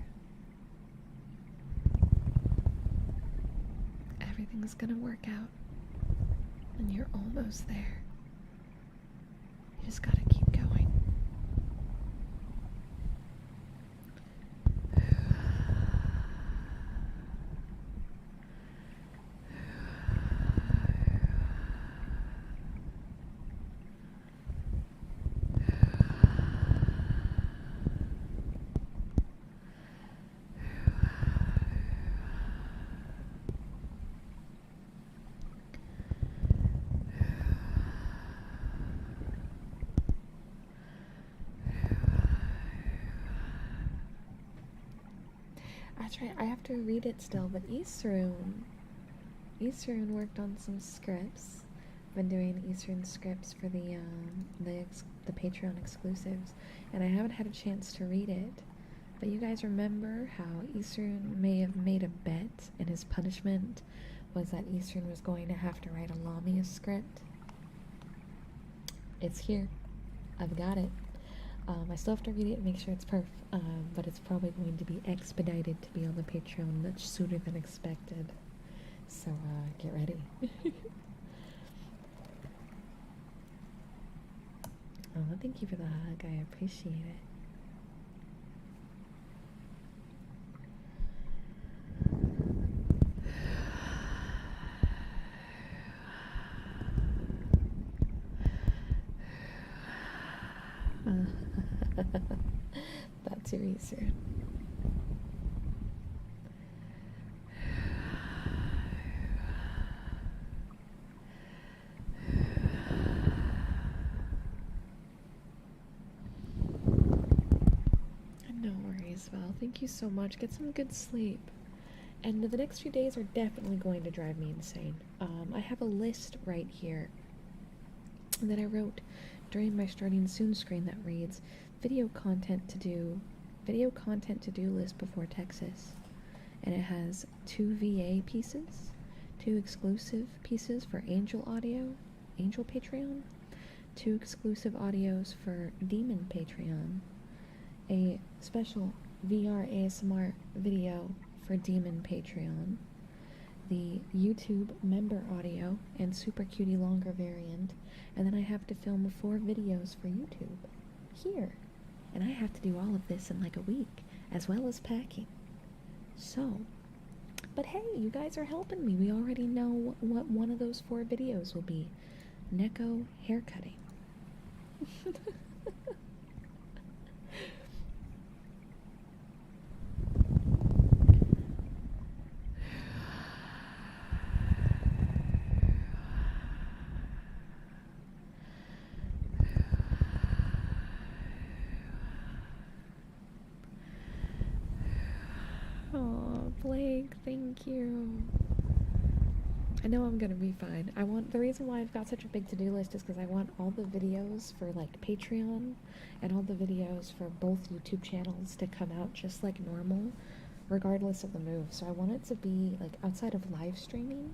Everything's gonna work out, and you're almost there. You just gotta keep going. That's right, I have to read it still, but Eastern worked on some scripts. Been doing Eastern scripts for the Patreon exclusives, and I haven't had a chance to read it. But you guys remember how Eastern may have made a bet, and his punishment was that Eastern was going to have to write a Lamia script? It's here. I've got it. I still have to read it and make sure it's perfect, but it's probably going to be expedited to be on the Patreon much sooner than expected. So, get ready. Oh, thank you for the hug. I appreciate it. That's your Eastern. No worries, Val. Thank you so much. Get some good sleep. And the next few days are definitely going to drive me insane. I have a list right here that I wrote during my starting soon screen that reads video content to do list before Texas. And it has 2 VA pieces, 2 exclusive pieces for Angel Patreon, 2 exclusive audios for Demon Patreon, a special VR ASMR video for Demon Patreon, the YouTube member audio and super cutie longer variant, and then I have to film 4 videos for YouTube here, and I have to do all of this in like a week, as well as packing. So, but hey, you guys are helping me. We already know what one of those 4 videos will be. Neko haircutting. Oh, Blake, thank you. I know I'm gonna be fine. The reason why I've got such a big to-do list is because I want all the videos for like Patreon and all the videos for both YouTube channels to come out just like normal, regardless of the move. So I want it to be like outside of live streaming,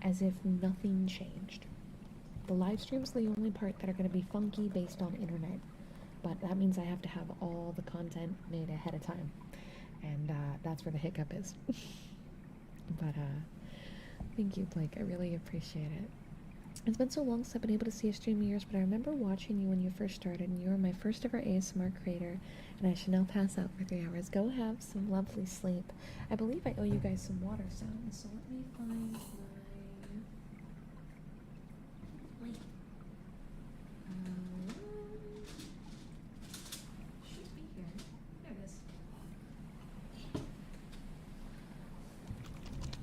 as if nothing changed. The live streams are the only part that are gonna be funky based on internet, but that means I have to have all the content made ahead of time. And that's where the hiccup is. But thank you, Blake. I really appreciate it. It's been so long since I've been able to see a stream of yours, but I remember watching you when you first started, and you were my first ever ASMR creator, and I should now pass out for 3 hours. Go have some lovely sleep. I believe I owe you guys some water sounds, so let me find my... should be here. There it is.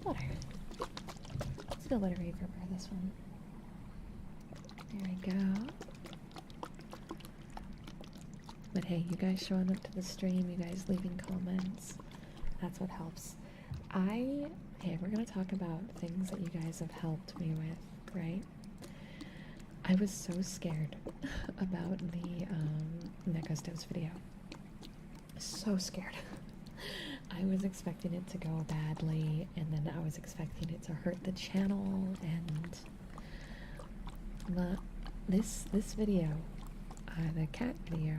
Water. Let's go let her reverber this one. There we go. But hey, you guys showing up to the stream, you guys leaving comments, that's what helps. Hey, we're gonna talk about things that you guys have helped me with, right? I was so scared about the Neko Steps video. So scared. I was expecting it to go badly, and then I was expecting it to hurt the channel, and this video, the cat video,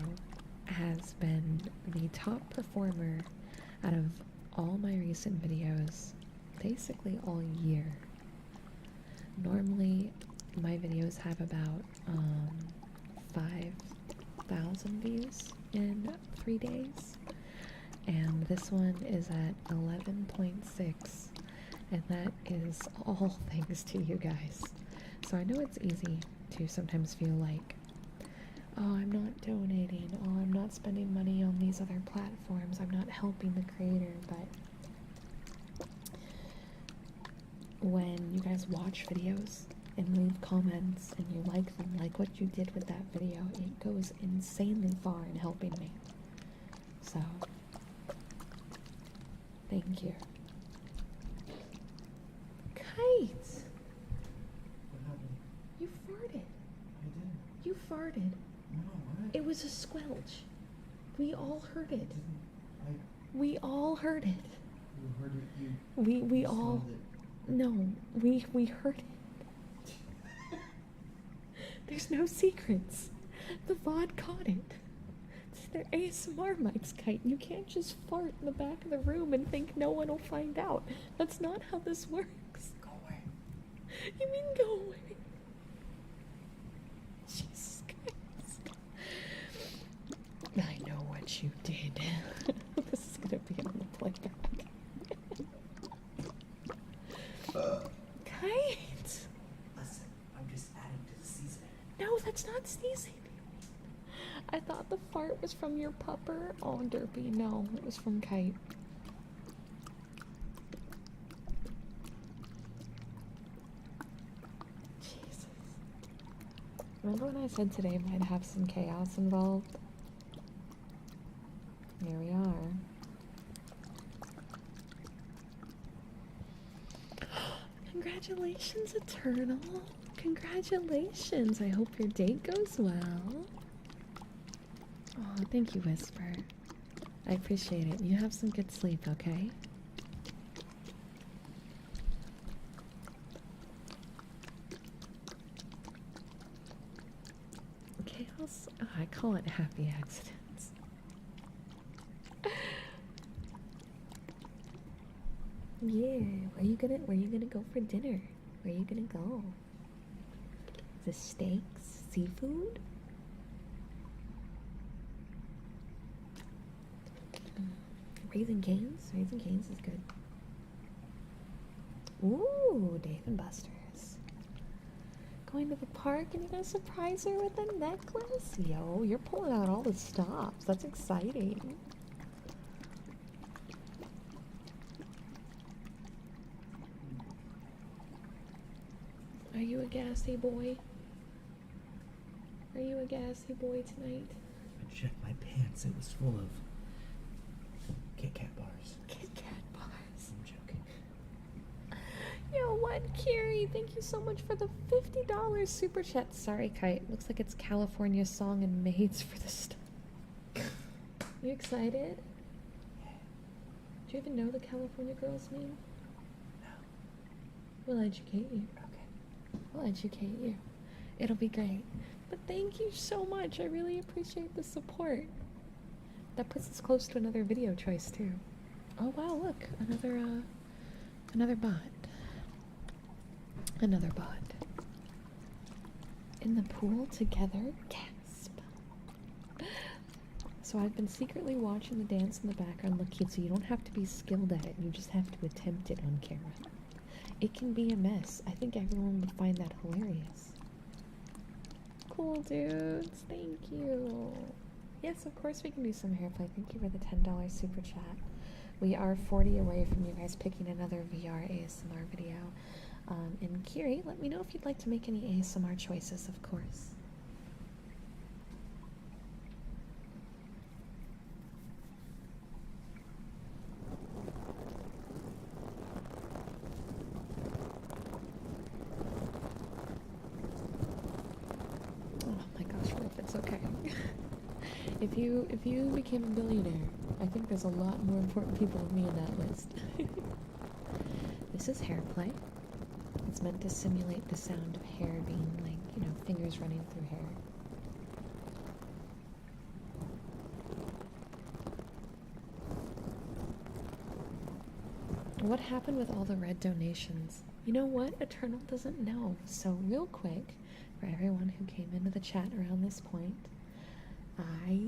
has been the top performer out of all my recent videos, basically all year. Normally, my videos have about 5,000 views in 3 days. And this one is at 11.6, and that is all thanks to you guys. So I know it's easy to sometimes feel like, oh, I'm not donating, oh, I'm not spending money on these other platforms, I'm not helping the creator, but when you guys watch videos and leave comments and you like them, like what you did with that video, it goes insanely far in helping me. So Thank you. Kite! What happened? You farted. I didn't. You farted. No, what? It was a squelch. We all heard it. I We all heard it. You heard it. You. We you all. smelled it. No, we heard it. There's no secrets. The VOD caught it. It's their ASMR mics, Kite. You can't just fart in the back of the room and think no one will find out. That's not how this works. Go away. You mean go away? Jesus Christ. I know what you did. This is gonna be on the playback. Kite! Listen, I'm just adding to the seasoning. No, that's not seasoning. I thought the fart was from your pupper. Oh, Derpy, no, it was from Kite. Jesus. Remember when I said today might have some chaos involved? Here we are. Congratulations, Eternal. Congratulations. I hope your date goes well. Oh, thank you, Whisper. I appreciate it. You have some good sleep, okay? Chaos? Oh, I call it happy accidents. Yeah, where you gonna go for dinner? Where you gonna go? The steaks? Seafood? Raising Cane's? Raising Cane's is good. Ooh, Dave and Buster's. Going to the park and you're gonna surprise her with a necklace? Yo, you're pulling out all the stops. That's exciting. Are you a gassy boy? Are you a gassy boy tonight? I checked my pants. It was full of Kit Kat bars. Kit Kat bars. I'm joking. Yo, what, Kiri? Thank you so much for the $50 super chat. Sorry, Kite. Looks like it's California Song and Maids for the stuff. You excited? Do you even know the California Girls meme? No. We'll educate you. Okay. We'll educate you. It'll be great. But thank you so much. I really appreciate the support. That puts us close to another video choice too. Oh wow, look, another bot. Another bot. In the pool together, gasp. So I've been secretly watching the dance in the background look cute, so you don't have to be skilled at it, you just have to attempt it on camera. It can be a mess. I think everyone would find that hilarious. Cool dudes, thank you. Yes, of course we can do some hair play. Thank you for the $10 super chat. We are 40 away from you guys picking another VR ASMR video. And Kiri, let me know if you'd like to make any ASMR choices, of course. Oh my gosh, Rolf, it's okay. If you became a billionaire, I think there's a lot more important people than me in that list. This is hair play. It's meant to simulate the sound of hair being like, you know, fingers running through hair. What happened with all the red donations? You know what? Eternal doesn't know. So real quick, for everyone who came into the chat around this point, I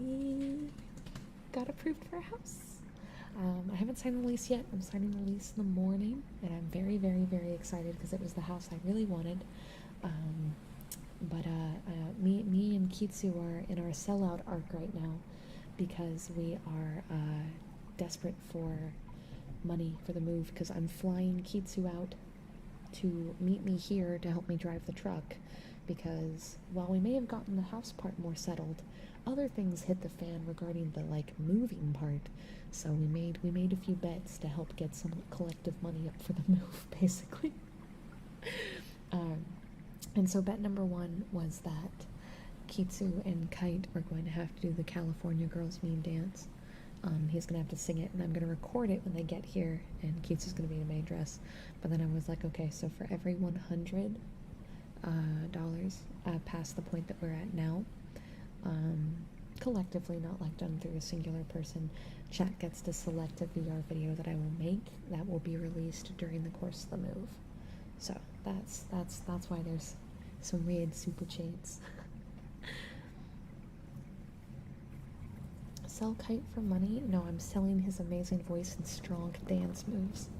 got approved for a house. I haven't signed the lease yet. I'm signing the lease in the morning, and I'm very, very, very excited because it was the house I really wanted. Me and Kitsu are in our sellout arc right now because we are desperate for money for the move because I'm flying Kitsu out to meet me here to help me drive the truck because while we may have gotten the house part more settled, other things hit the fan regarding the like moving part. So we made a few bets to help get some collective money up for the move, basically. And so bet number one was that Kitsu and Kite are going to have to do the California Girls Mean dance. He's gonna have to sing it, and I'm gonna record it when they get here, and Kitsu's gonna be in a maid dress. But then I was like, okay, so for every $100 past the point that we're at now, collectively, not like done through a singular person, chat gets to select a VR video that I will make that will be released during the course of the move. So that's why there's some red super chats. Sell Kite for money? No, I'm selling his amazing voice and strong dance moves.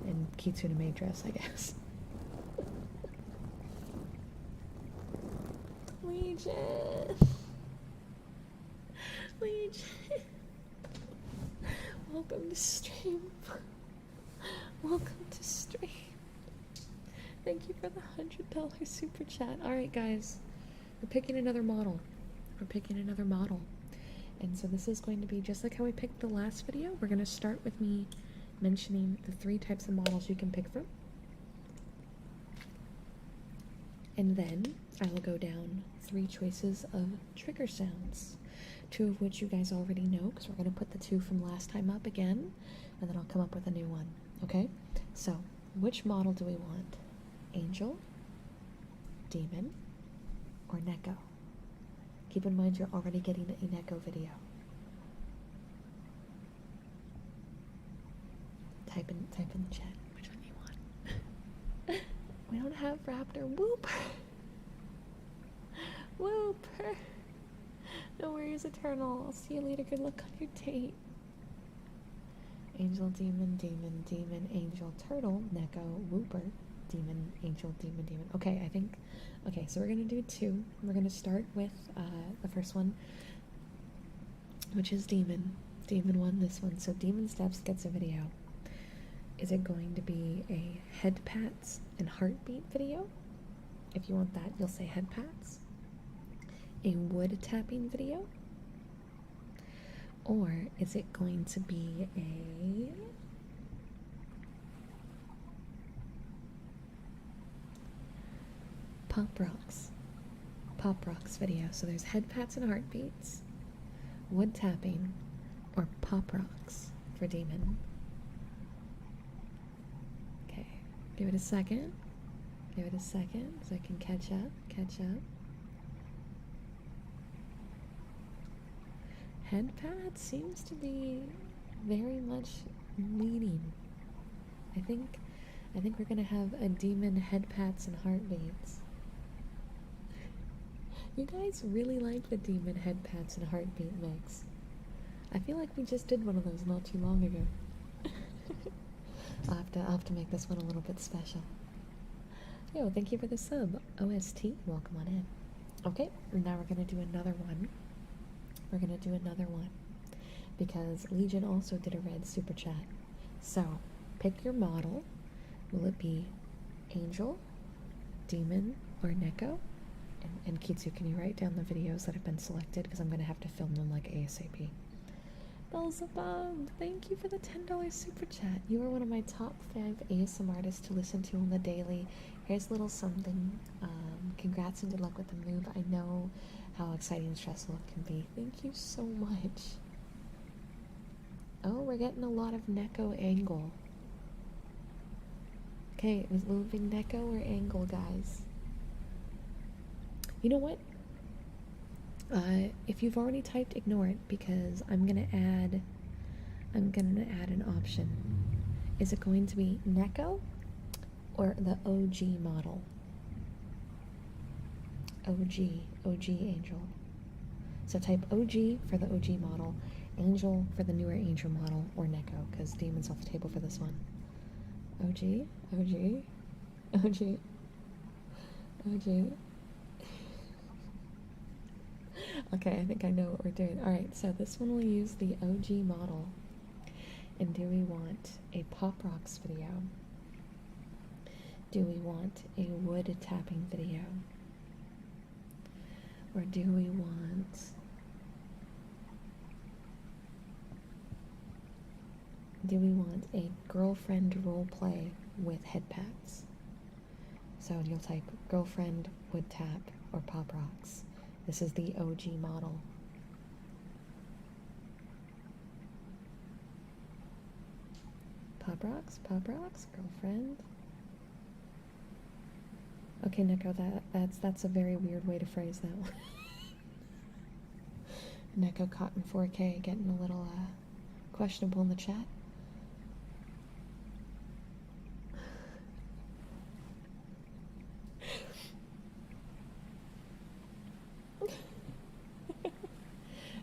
And Kitsune maid dress, I guess. Legion! Legion! Welcome to stream. Welcome to stream. Thank you for the $100 super chat. Alright, guys. We're picking another model. And so this is going to be just like how we picked the last video. We're going to start with me mentioning the 3 types of models you can pick from. And then I will go down 3 choices of trigger sounds, 2 of which you guys already know, because we're going to put the 2 from last time up again, and then I'll come up with a new one. Okay? So, which model do we want? Angel, Demon, or Neko? Keep in mind you're already getting a Neko video. Type in the chat which one you want. We don't have Raptor. Whooper! Whooper! No worries, Eternal. I'll see you later. Good luck on your date. Angel, Demon, Demon, Demon, Angel, Turtle, Neko, Whooper, Demon, Angel, Demon, Demon. Okay, I think... Okay, so we're going to do 2. We're going to start with the first one, which is Demon. Demon won this one. So Demon Steps gets a video. Is it going to be a head pats and heartbeat video? If you want that, you'll say head pats. A wood tapping video? Or is it going to be a... Pop rocks video. So there's head pats and heartbeats, wood tapping, or pop rocks for Demon. Okay, give it a second so I can catch up. Head pats seems to be very much leading. I think we're gonna have a Demon head pats and heartbeats. You guys really like the Demon head pats and heartbeat mix. I feel like we just did one of those not too long ago. I'll have to make this one a little bit special. Yo, thank you for the sub. OST, welcome on in. Okay, now we're gonna do another one. Because Legion also did a red super chat. So, pick your model. Will it be Angel, Demon, or Neko? And Kitsu, can you write down the videos that have been selected? Because I'm going to have to film them like ASAP. Belzebub, thank you for the $10 super chat. You are one of my top 5 ASM artists to listen to on the daily. Here's a little something. Congrats and good luck with the move. I know how exciting and stressful it can be. Thank you so much. Oh, we're getting a lot of Neko angle. Okay, is moving Neko or angle, guys? You know what? If you've already typed, ignore it, because I'm gonna add an option. Is it going to be Neko or the OG model? OG Angel. So type OG for the OG model, Angel for the newer Angel model, or Neko, because Demon's off the table for this one. OG. Okay, I think I know what we're doing. Alright, so this one will use the OG model. And do we want a Pop Rocks video? Do we want a wood tapping video? Or do we want a girlfriend role play with head pats? So you'll type girlfriend, wood tap, or pop rocks. This is the OG model. Pop rocks, girlfriend. Okay, Nico, that's a very weird way to phrase that one. Neko Cotton 4K getting a little questionable in the chat.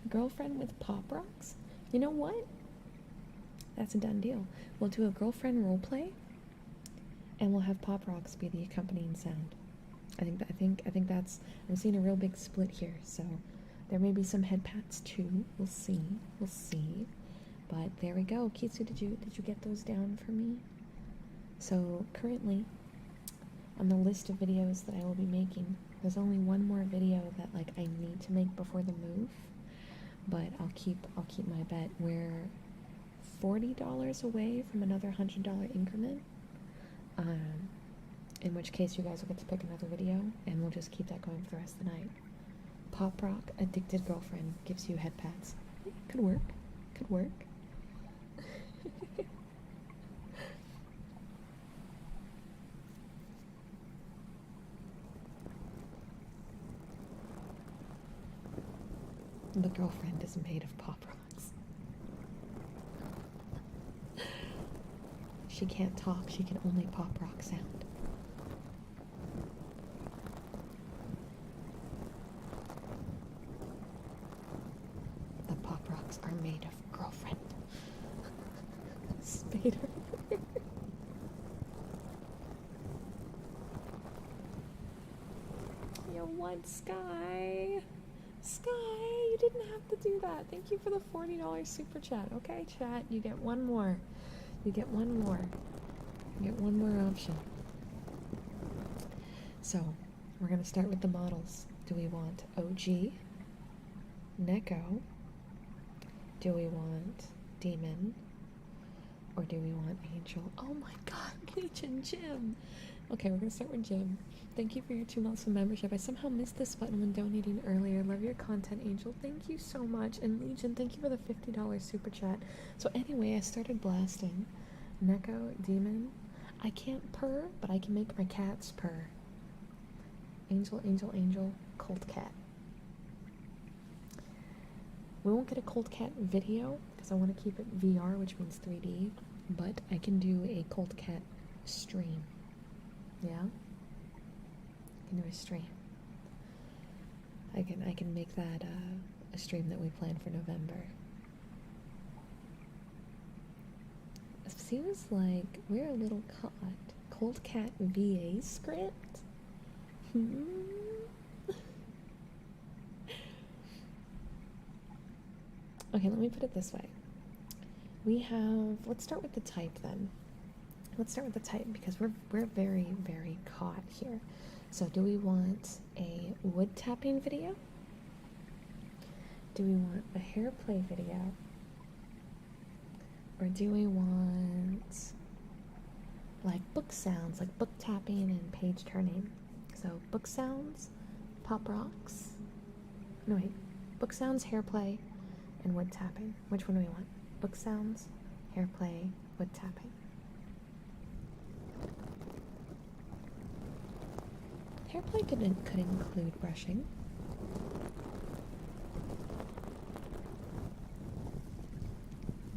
Girlfriend with pop rocks? You know what? That's a done deal. We'll do a girlfriend role play, and we'll have pop rocks be the accompanying sound. I think that's. I'm seeing a real big split here. So there may be some head pats too. We'll see. We'll see. But there we go. Kitsu, did you get those down for me? So currently, on the list of videos that I will be making, there's only one more video that like I need to make before the move. But I'll keep my bet. We're $40 away from another $100 increment. In which case you guys will get to pick another video, and we'll just keep that going for the rest of the night. Pop rock, addicted girlfriend gives you head pats. Could work. Could work. The girlfriend is made of pop rocks. She can't talk, she can only pop rock sound. The pop rocks are made of girlfriend. Spader. Yo, what, Sky? Sky, you didn't have to do that. Thank you for the $40 super chat. Okay, chat, you get one more. You get one more. You get one more option. So, we're going to start with the models. Do we want OG, Neko? Do we want Demon? Or do we want Angel? Oh my god, Legion Jim! Okay, we're going to start with Jim. Thank you for your 2 months of membership. I somehow missed this button when donating earlier. Love your content, Angel. Thank you so much. And Legion, thank you for the $50 super chat. So anyway, I started blasting. Neko, Demon. I can't purr, but I can make my cats purr. Angel, Angel, Angel, Cold Cat. We won't get a Cold Cat video because I want to keep it VR, which means 3D. But I can do a Cold Cat stream. Yeah? Do a stream. I can make that a stream that we plan for November. It seems like we're a little caught. Cold Cat VA script? Okay, let me put it this way. We have, let's start with the type then. Let's start with the type because we're very, very caught here. So do we want a wood tapping video? Do we want a hair play video? Or do we want like book sounds, like book tapping and page turning? So book sounds, pop rocks. No wait, book sounds, hair play, and wood tapping. Which one do we want? Book sounds, hair play, wood tapping. Hair play could include brushing.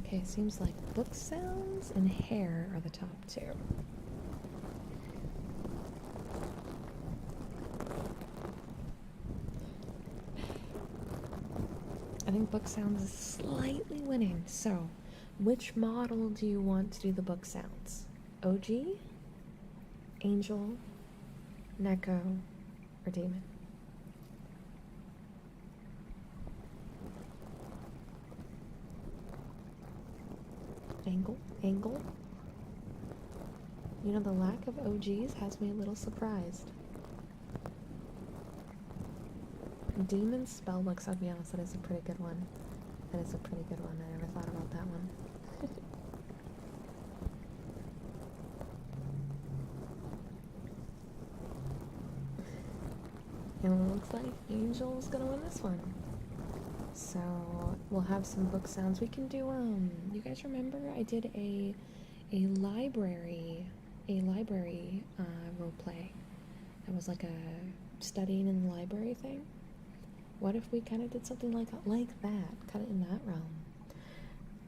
Okay, it seems like book sounds and hair are the top two. I think book sounds is slightly winning. So, which model do you want to do the book sounds? OG, Angel, Neko, or Demon? Angle? You know, the lack of OGs has me a little surprised. Demon Spellbooks, I'll be honest, that is a pretty good one. That is a pretty good one. I never thought about that one. And it looks like Angel's gonna win this one. So we'll have some book sounds. We can do you guys remember I did a library role play. That was like a studying in the library thing. What if we kind of did something like that, kind of in that realm?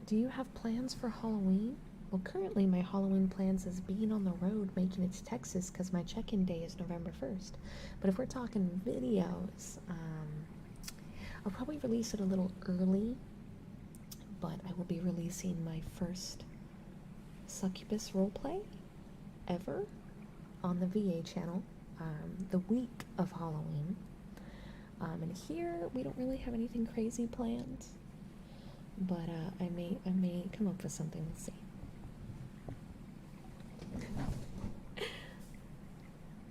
Do you have plans for Halloween? Well, currently my Halloween plans is being on the road making it to Texas because my check-in day is November 1st. But if we're talking videos, I'll probably release it a little early, but I will be releasing my first succubus roleplay ever on the VA channel the week of Halloween. And here we don't really have anything crazy planned, but I may come up with something. We'll see.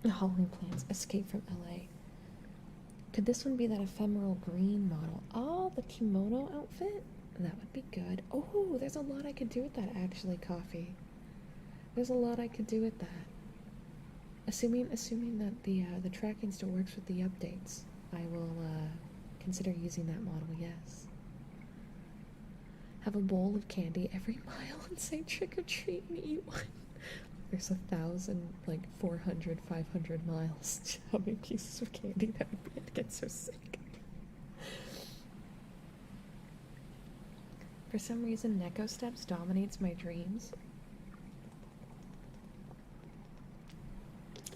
Halloween plans. Escape from LA. Could this one be that ephemeral green model? Oh, the kimono outfit? That would be good. Oh, there's a lot I could do with that, actually, Coffee. There's a lot I could do with that. Assuming that the tracking still works with the updates, I will consider using that model, yes. Have a bowl of candy every mile and say trick or treat and eat one. There's 1,000, like 400, 500 miles. How many pieces of candy that would be? I'd get so sick. For some reason, Neko Steps dominates my dreams.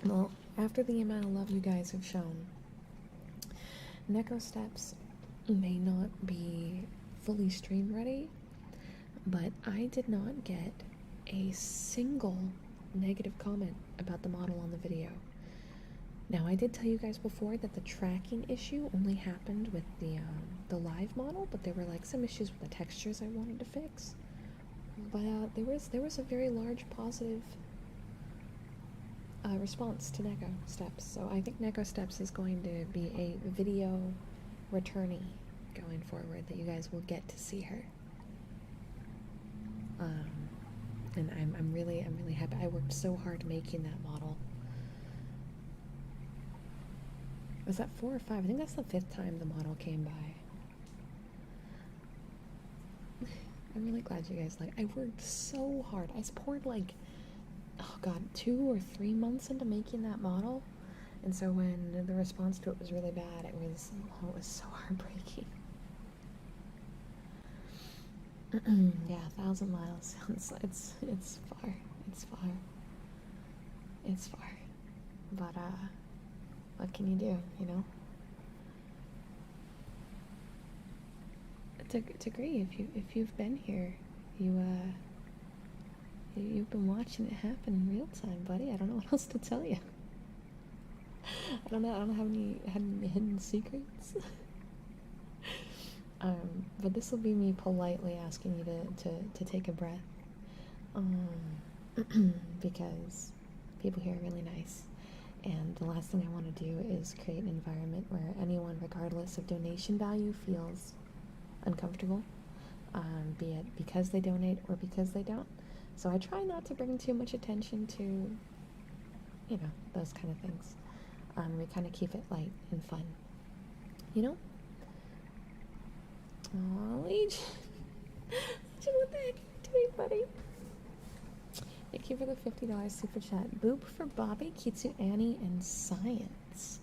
Well, after the amount of love you guys have shown, Neko Steps may not be fully stream ready, but I did not get a single negative comment about the model on the video. Now, I did tell you guys before that the tracking issue only happened with the live model, but there were like some issues with the textures I wanted to fix. But there was a very large positive response to Neko Steps, so I think Neko Steps is going to be a video returnee going forward that you guys will get to see her. And I'm really happy. I worked so hard making that model. Was that 4 or 5? I think that's the 5th time the model came by. I'm really glad you guys like. I worked so hard. I poured like, oh god, 2 or 3 months into making that model, and so when the response to it was really bad, it was so heartbreaking. Yeah, 1,000 miles. It's far. It's far. But what can you do? You know. To agree. If you've been here, you've been watching it happen in real time, buddy. I don't know what else to tell you. I don't have any hidden secrets. But this will be me politely asking you to take a breath, because people here are really nice, and the last thing I want to do is create an environment where anyone, regardless of donation value, feels uncomfortable, be it because they donate or because they don't. So I try not to bring too much attention to, you know, those kind of things. We kind of keep it light and fun, you know? Aw, Legion. Legion, what the heck are you doing, buddy? Thank you for the $50 super chat. Boop for Bobby, Kitsu, Annie, and Science.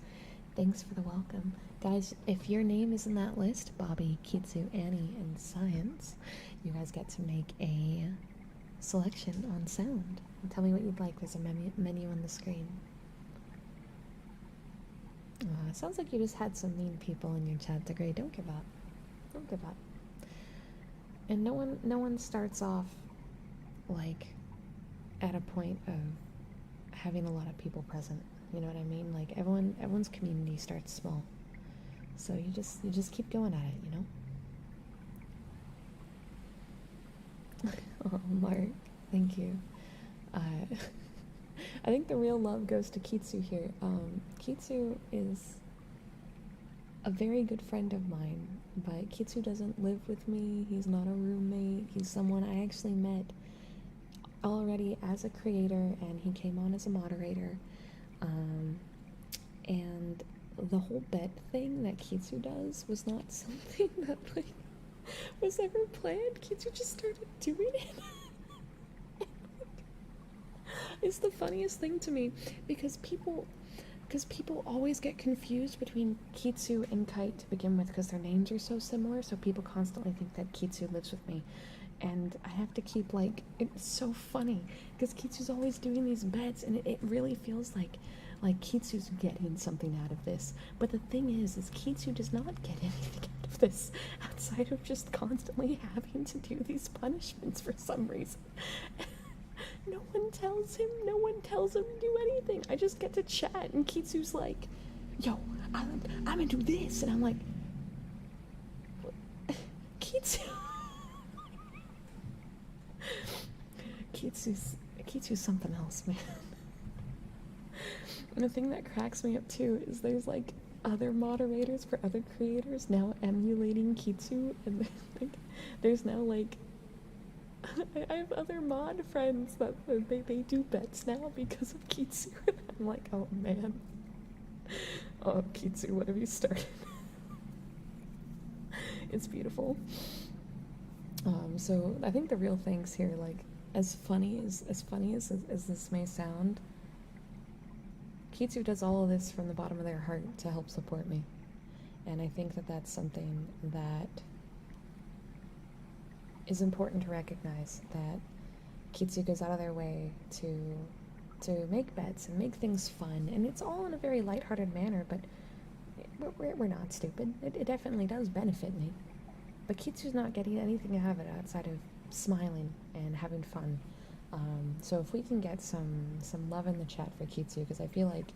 Thanks for the welcome. Guys, if your name is in that list, Bobby, Kitsu, Annie, and Science, you guys get to make a selection on sound. And tell me what you'd like. There's a menu on the screen. Sounds like you just had some mean people in your chat, Degree. Don't give up. Don't give up. And no one starts off like at a point of having a lot of people present. You know what I mean? Like everyone's community starts small. So you just keep going at it, you know? Oh, Mark, thank you. I think the real love goes to Kitsu here. Kitsu is a very good friend of mine, but Kitsu doesn't live with me. He's not a roommate. He's someone I actually met already as a creator, and he came on as a moderator. And the whole bet thing that Kitsu does was not something that like was ever planned. Kitsu just started doing it. It's the funniest thing to me because people always get confused between Kitsu and Kite to begin with because their names are so similar, so people constantly think that Kitsu lives with me. And I have to keep, like, it's so funny because Kitsu's always doing these bets, and it really feels like Kitsu's getting something out of this. But the thing is Kitsu does not get anything out of this outside of just constantly having to do these punishments for some reason. No one tells him to do anything. I just get to chat, and Kitsu's like, yo, I'm gonna do this. And I'm like, Kitsu. Kitsu's something else, man. And the thing that cracks me up too is there's like other moderators for other creators now emulating Kitsu, and there's now like I have other mod friends that they do bets now because of Kitsu. I'm like, oh man. Oh, Kitsu, what have you started? It's beautiful. So I think the real things here, like, as funny as this may sound, Kitsu does all of this from the bottom of their heart to help support me. And I think that that's something that is important to recognize, that Kitsu goes out of their way to make bets and make things fun, and it's all in a very lighthearted manner, but we're not stupid. It definitely does benefit me. But Kitsu's not getting anything out of it outside of smiling and having fun. So if we can get some love in the chat for Kitsu, because I feel like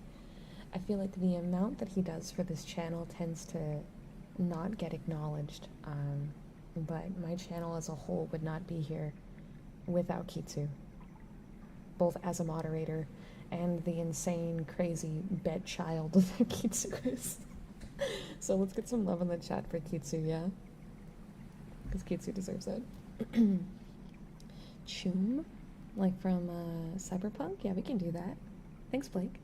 the amount that he does for this channel tends to not get acknowledged. But my channel as a whole would not be here without Kitsu, both as a moderator and the insane, crazy bet child that Kitsu is. So let's get some love in the chat for Kitsu, yeah? Because Kitsu deserves it. Chum, like from Cyberpunk? Yeah, we can do that. Thanks, Blake.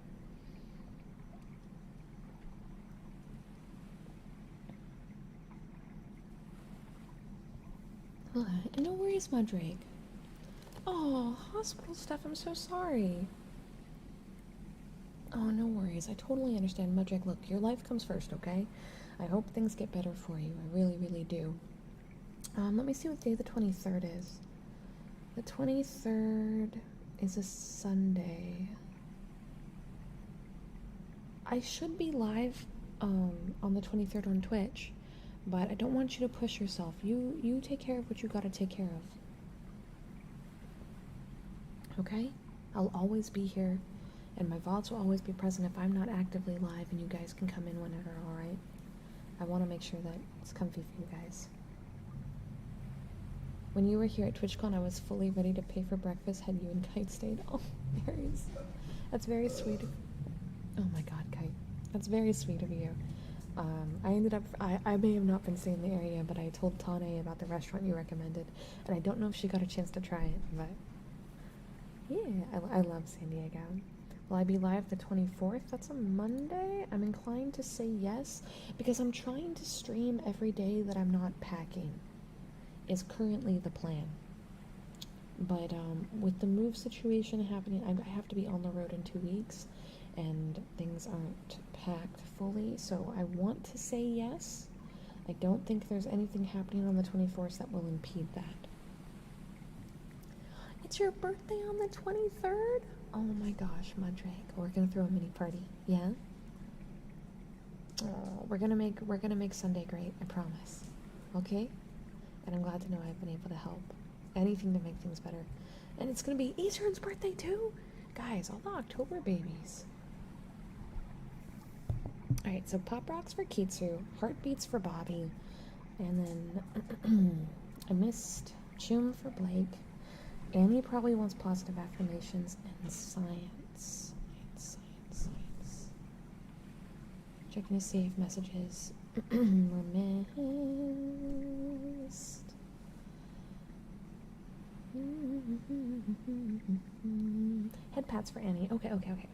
No worries, Mudrake. Oh, hospital stuff, I'm so sorry. Oh, no worries, I totally understand. Mudrake, look, your life comes first, okay? I hope things get better for you, I really, really do. Let me see what day the 23rd is. The 23rd is a Sunday. I should be live on the 23rd on Twitch, but I don't want you to push yourself. You take care of what you gotta take care of. Okay? I'll always be here, and my VODs will always be present if I'm not actively live, and you guys can come in whenever, alright? I want to make sure that it's comfy for you guys. When you were here at TwitchCon, I was fully ready to pay for breakfast had you and Kite stayed. Oh, Aries. That's very sweet. Oh my god, Kite. That's very sweet of you. I may have not been staying in the area, but I told Tane about the restaurant you recommended, and I don't know if she got a chance to try it, but yeah, I love San Diego. Will I be live the 24th? That's a Monday? I'm inclined to say yes, because I'm trying to stream every day that I'm not packing, is currently the plan. But with the move situation happening, I have to be on the road in 2 weeks, and things aren't packed fully, so I want to say yes. I don't think there's anything happening on the 24th that will impede that. It's your birthday on the 23rd? Oh my gosh, Mudrake. We're gonna throw a mini party, yeah? Oh, we're gonna make Sunday great, I promise. Okay? And I'm glad to know I've been able to help. Anything to make things better. And it's gonna be Eastern's birthday too! Guys, all the October babies. Alright, so Pop Rocks for Kitsu, Heartbeats for Bobby, and then I missed Chum for Blake. Annie probably wants positive affirmations and science. Checking to see if messages We're missed. Head pats for Annie. Okay, okay, okay.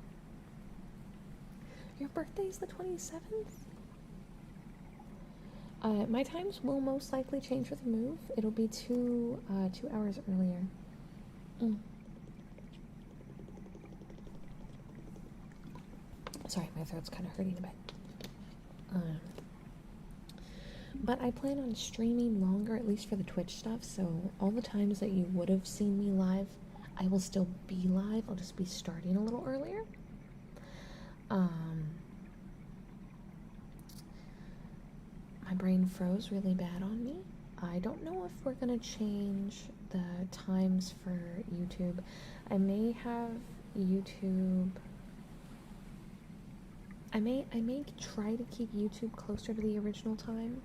Your birthday's the 27th? My times will most likely change with the move. It'll be 2 hours earlier. Sorry, my throat's kind of hurting a bit. But I plan on streaming longer, at least for the Twitch stuff, so all the times that you would have seen me live, I will still be live. I'll just be starting a little earlier. My brain froze really bad on me. I don't know if we're gonna change the times for YouTube. I may have YouTube. I may try to keep YouTube closer to the original time,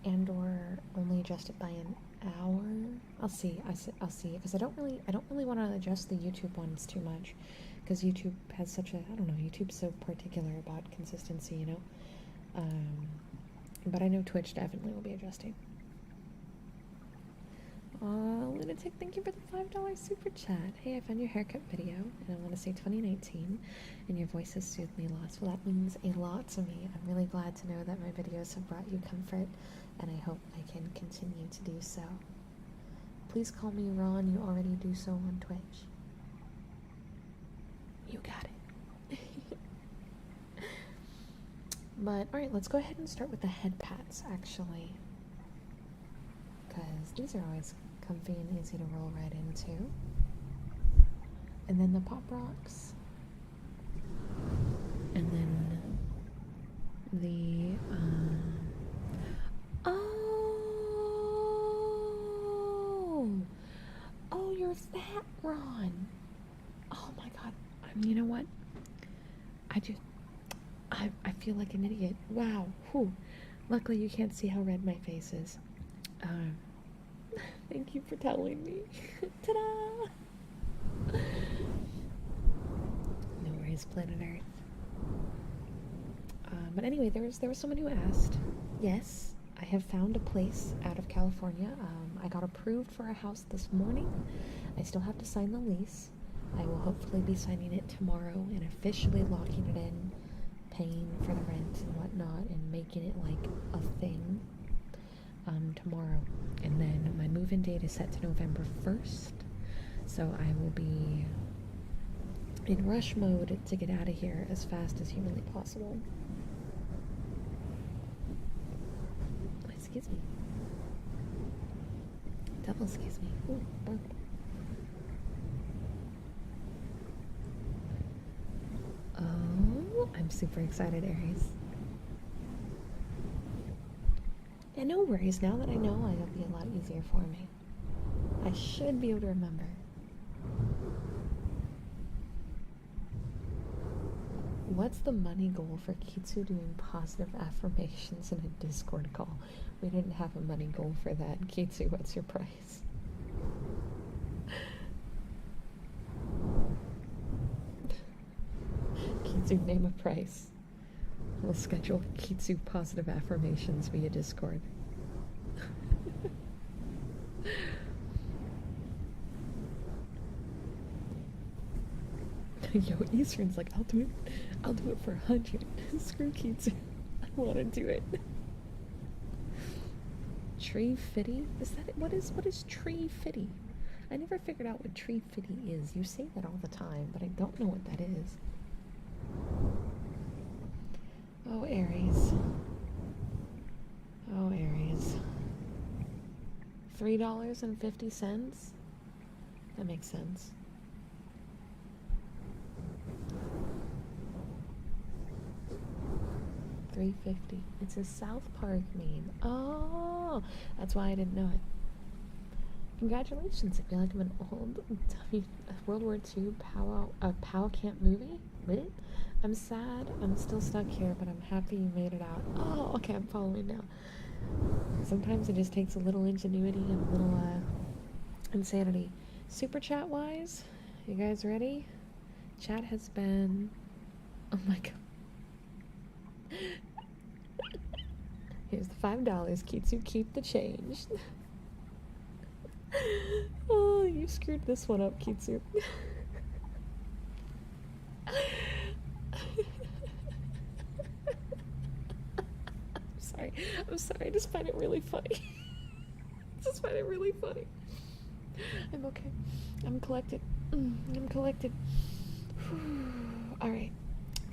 and or only adjust it by an hour. I'll see. I'll see, because I don't really want to adjust the YouTube ones too much, because YouTube has such a, I don't know, YouTube's so particular about consistency, you know. But I know Twitch definitely will be adjusting. Lunatic, thank you for the $5 super chat. Hey, I found your haircut video, and I want to say 2019, and your voice has soothed me lots. Well, that means a lot to me. I'm really glad to know that my videos have brought you comfort, and I hope I can continue to do so. Please call me Ron. You already do so on Twitch. You got it. But, alright, let's go ahead and start with the head pats, actually. Because these are always comfy and easy to roll right into. And then the pop rocks. And then the, Oh, you're that Ron. Oh my god. You know what? I feel like an idiot. Wow. Whew. Luckily you can't see how red my face is. Thank you for telling me. Ta-da! No worries, Planet Earth. But anyway, there was someone who asked. Yes, I have found a place out of California. I got approved for a house this morning. I still have to sign the lease. I will hopefully be signing it tomorrow and officially locking it in, paying for the rent and whatnot, and making it like a thing tomorrow. And then my move-in date is set to November 1st, so I will be in rush mode to get out of here as fast as humanly possible. Excuse me. Double excuse me. Ooh, burp. Oh, I'm super excited, Aries. Yeah, no worries. Now that I know, it'll be a lot easier for me. I should be able to remember. What's the money goal for Kitsu doing positive affirmations in a Discord call? We didn't have a money goal for that. Kitsu, what's your price? Kitsu, name a price. We'll schedule Kitsu positive affirmations via Discord. Yo, Eastern's like, I'll do it for 100. Screw Kitsu. I want to do it. Tree fitty? Is that it? What is tree fitty? I never figured out what tree fitty is. You say that all the time, but I don't know what that is. Oh, Aries. Oh, Aries. $3.50? That makes sense. $3.50. It's a South Park meme. Oh, that's why I didn't know it. Congratulations! I feel like I'm an old World War II POW camp movie. What? I'm sad. I'm still stuck here, but I'm happy you made it out. Oh, okay, I'm following now. Sometimes it just takes a little ingenuity and a little insanity. Super chat wise, you guys ready? Chat has been. Oh my god. Here's the $5. Kitsu, keep the change. Oh, you screwed this one up, Kitsu. I'm sorry, I just find it really funny. I just find it really funny. I'm okay. I'm collected. I'm collected. Alright.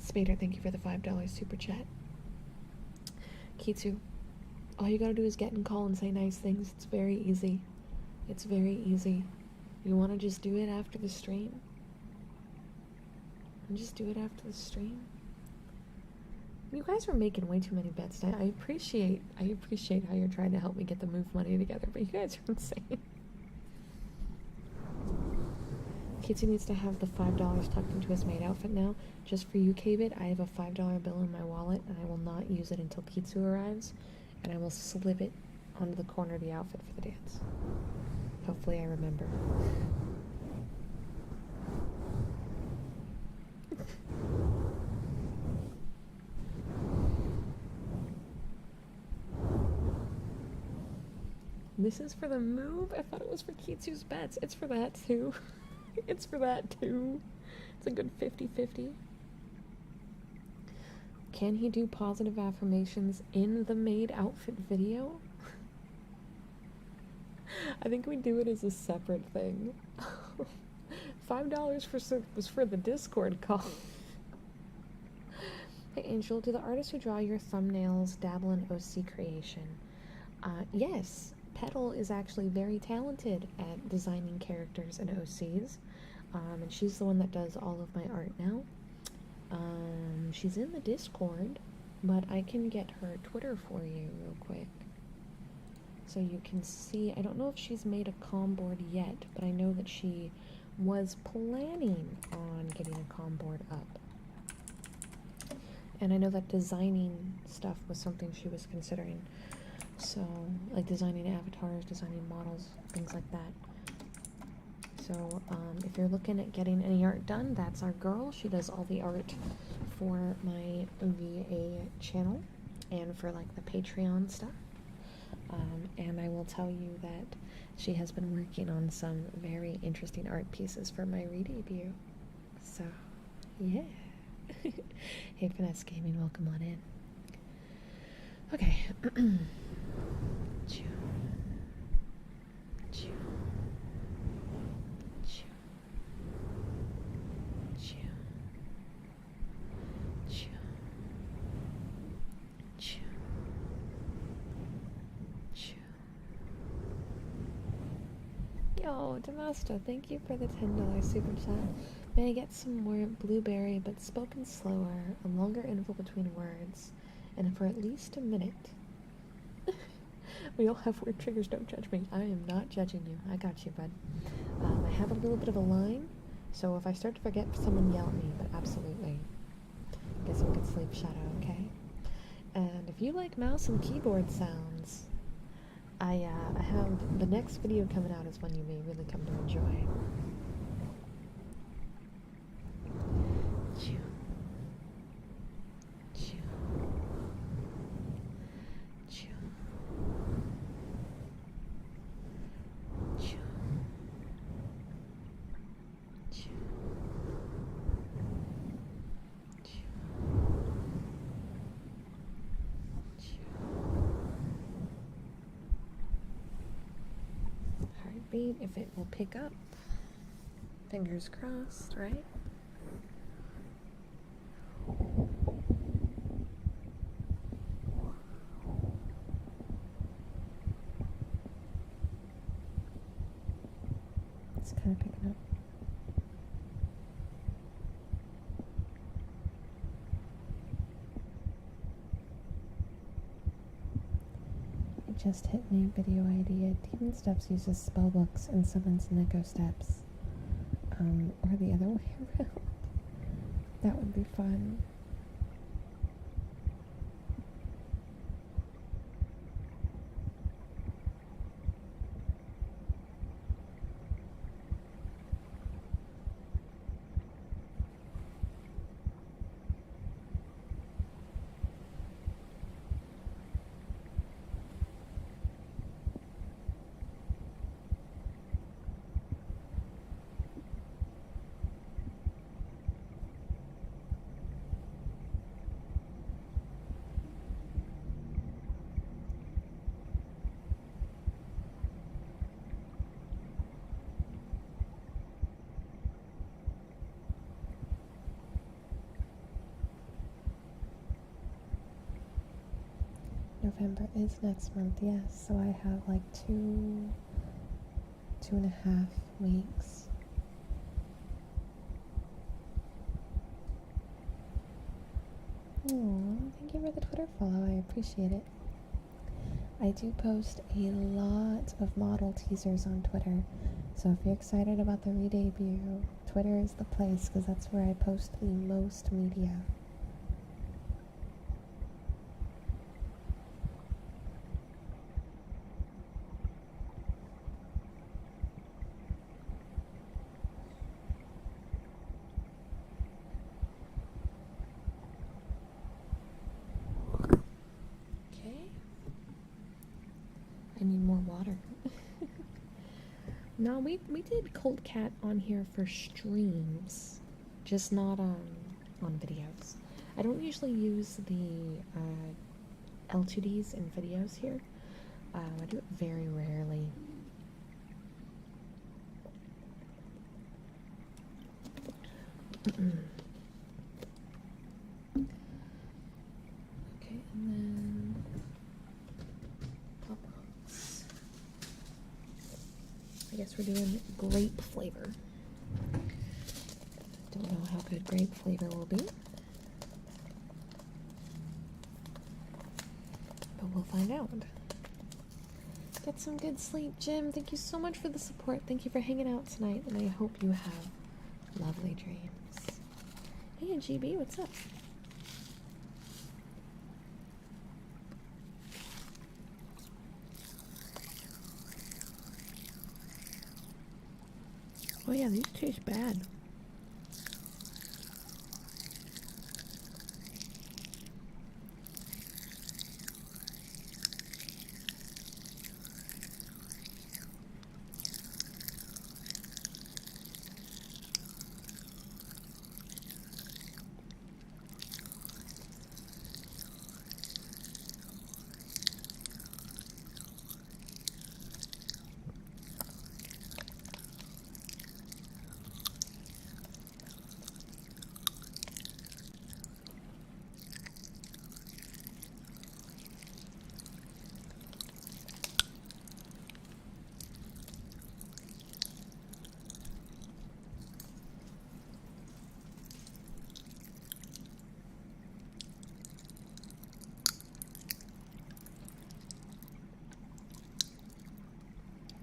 Spader, thank you for the $5 super chat. Kitsu, all you gotta do is get in call and say nice things. It's very easy. It's very easy. You wanna just do it after the stream? Just do it after the stream? You guys were making way too many bets tonight. I appreciate how you're trying to help me get the move money together, but you guys are insane. Kitsu needs to have the $5 tucked into his maid outfit now. Just for you, K-Bit, I have a $5 bill in my wallet, and I will not use it until Kitsu arrives, and I will slip it onto the corner of the outfit for the dance. Hopefully I remember. This is for the move? I thought it was for Kitsu's bets. It's for that too. It's for that too. It's a good 50-50. Can he do positive affirmations in the maid outfit video? I think we do it as a separate thing. $5 was for the Discord call. Hey Angel, do the artists who draw your thumbnails dabble in OC creation? Yes. Petal is actually very talented at designing characters and OCs, and she's the one that does all of my art now. She's in the Discord, but I can get her Twitter for you real quick, so you can see. I don't know if she's made a comm board yet, but I know that she was planning on getting a comm board up, and I know that designing stuff was something she was considering. So, like designing avatars, designing models, things like that. So, if you're looking at getting any art done, that's our girl. She does all the art for my VA channel and for like the Patreon stuff. And I will tell you that she has been working on some very interesting art pieces for my re-debut. So, yeah. Hey, Finesse Gaming, welcome on in. Okay. Choo. Choo. Choo. Choo. Choo. Choo. Choo. Yo, Damasto, thank you for the $10 super chat. May I get some more blueberry, but spoken slower, a longer interval between words, and for at least a minute. We all have weird triggers, don't judge me. I am not judging you. I got you, bud. I have a little bit of a line, so if I start to forget, someone yell at me, but absolutely. Get some good sleep, Shadow, okay? And if you like mouse and keyboard sounds, I have the next video coming out is one you may really come to enjoy. Chew. Chew. Chew. Chew. Chew. Chew. Heartbeat, if it will pick up. Fingers crossed, right? It's kind of picking up. It just hit me, video idea. Demon Steps uses spellbooks and summons Neko Steps. Or the other way around. That would be fun. November is next month, yes. So I have like 2.5 weeks. Oh, thank you for the Twitter follow. I appreciate it. I do post a lot of model teasers on Twitter. So if you're excited about the re-debut, Twitter is the place because that's where I post the most media. Okay. I need more water. No, we did Cold Cat on here for streams, just not on videos. I don't usually use the L2Ds in videos here. I do it very rarely. Okay, and then pop-ups. I guess we're doing grape flavor. Don't know how good grape flavor will be, but we'll find out. Get some good sleep, Jim. Thank you so much for the support. Thank you for hanging out tonight, and I hope you have lovely dreams. Hey, GB, what's up? Oh yeah, these taste bad.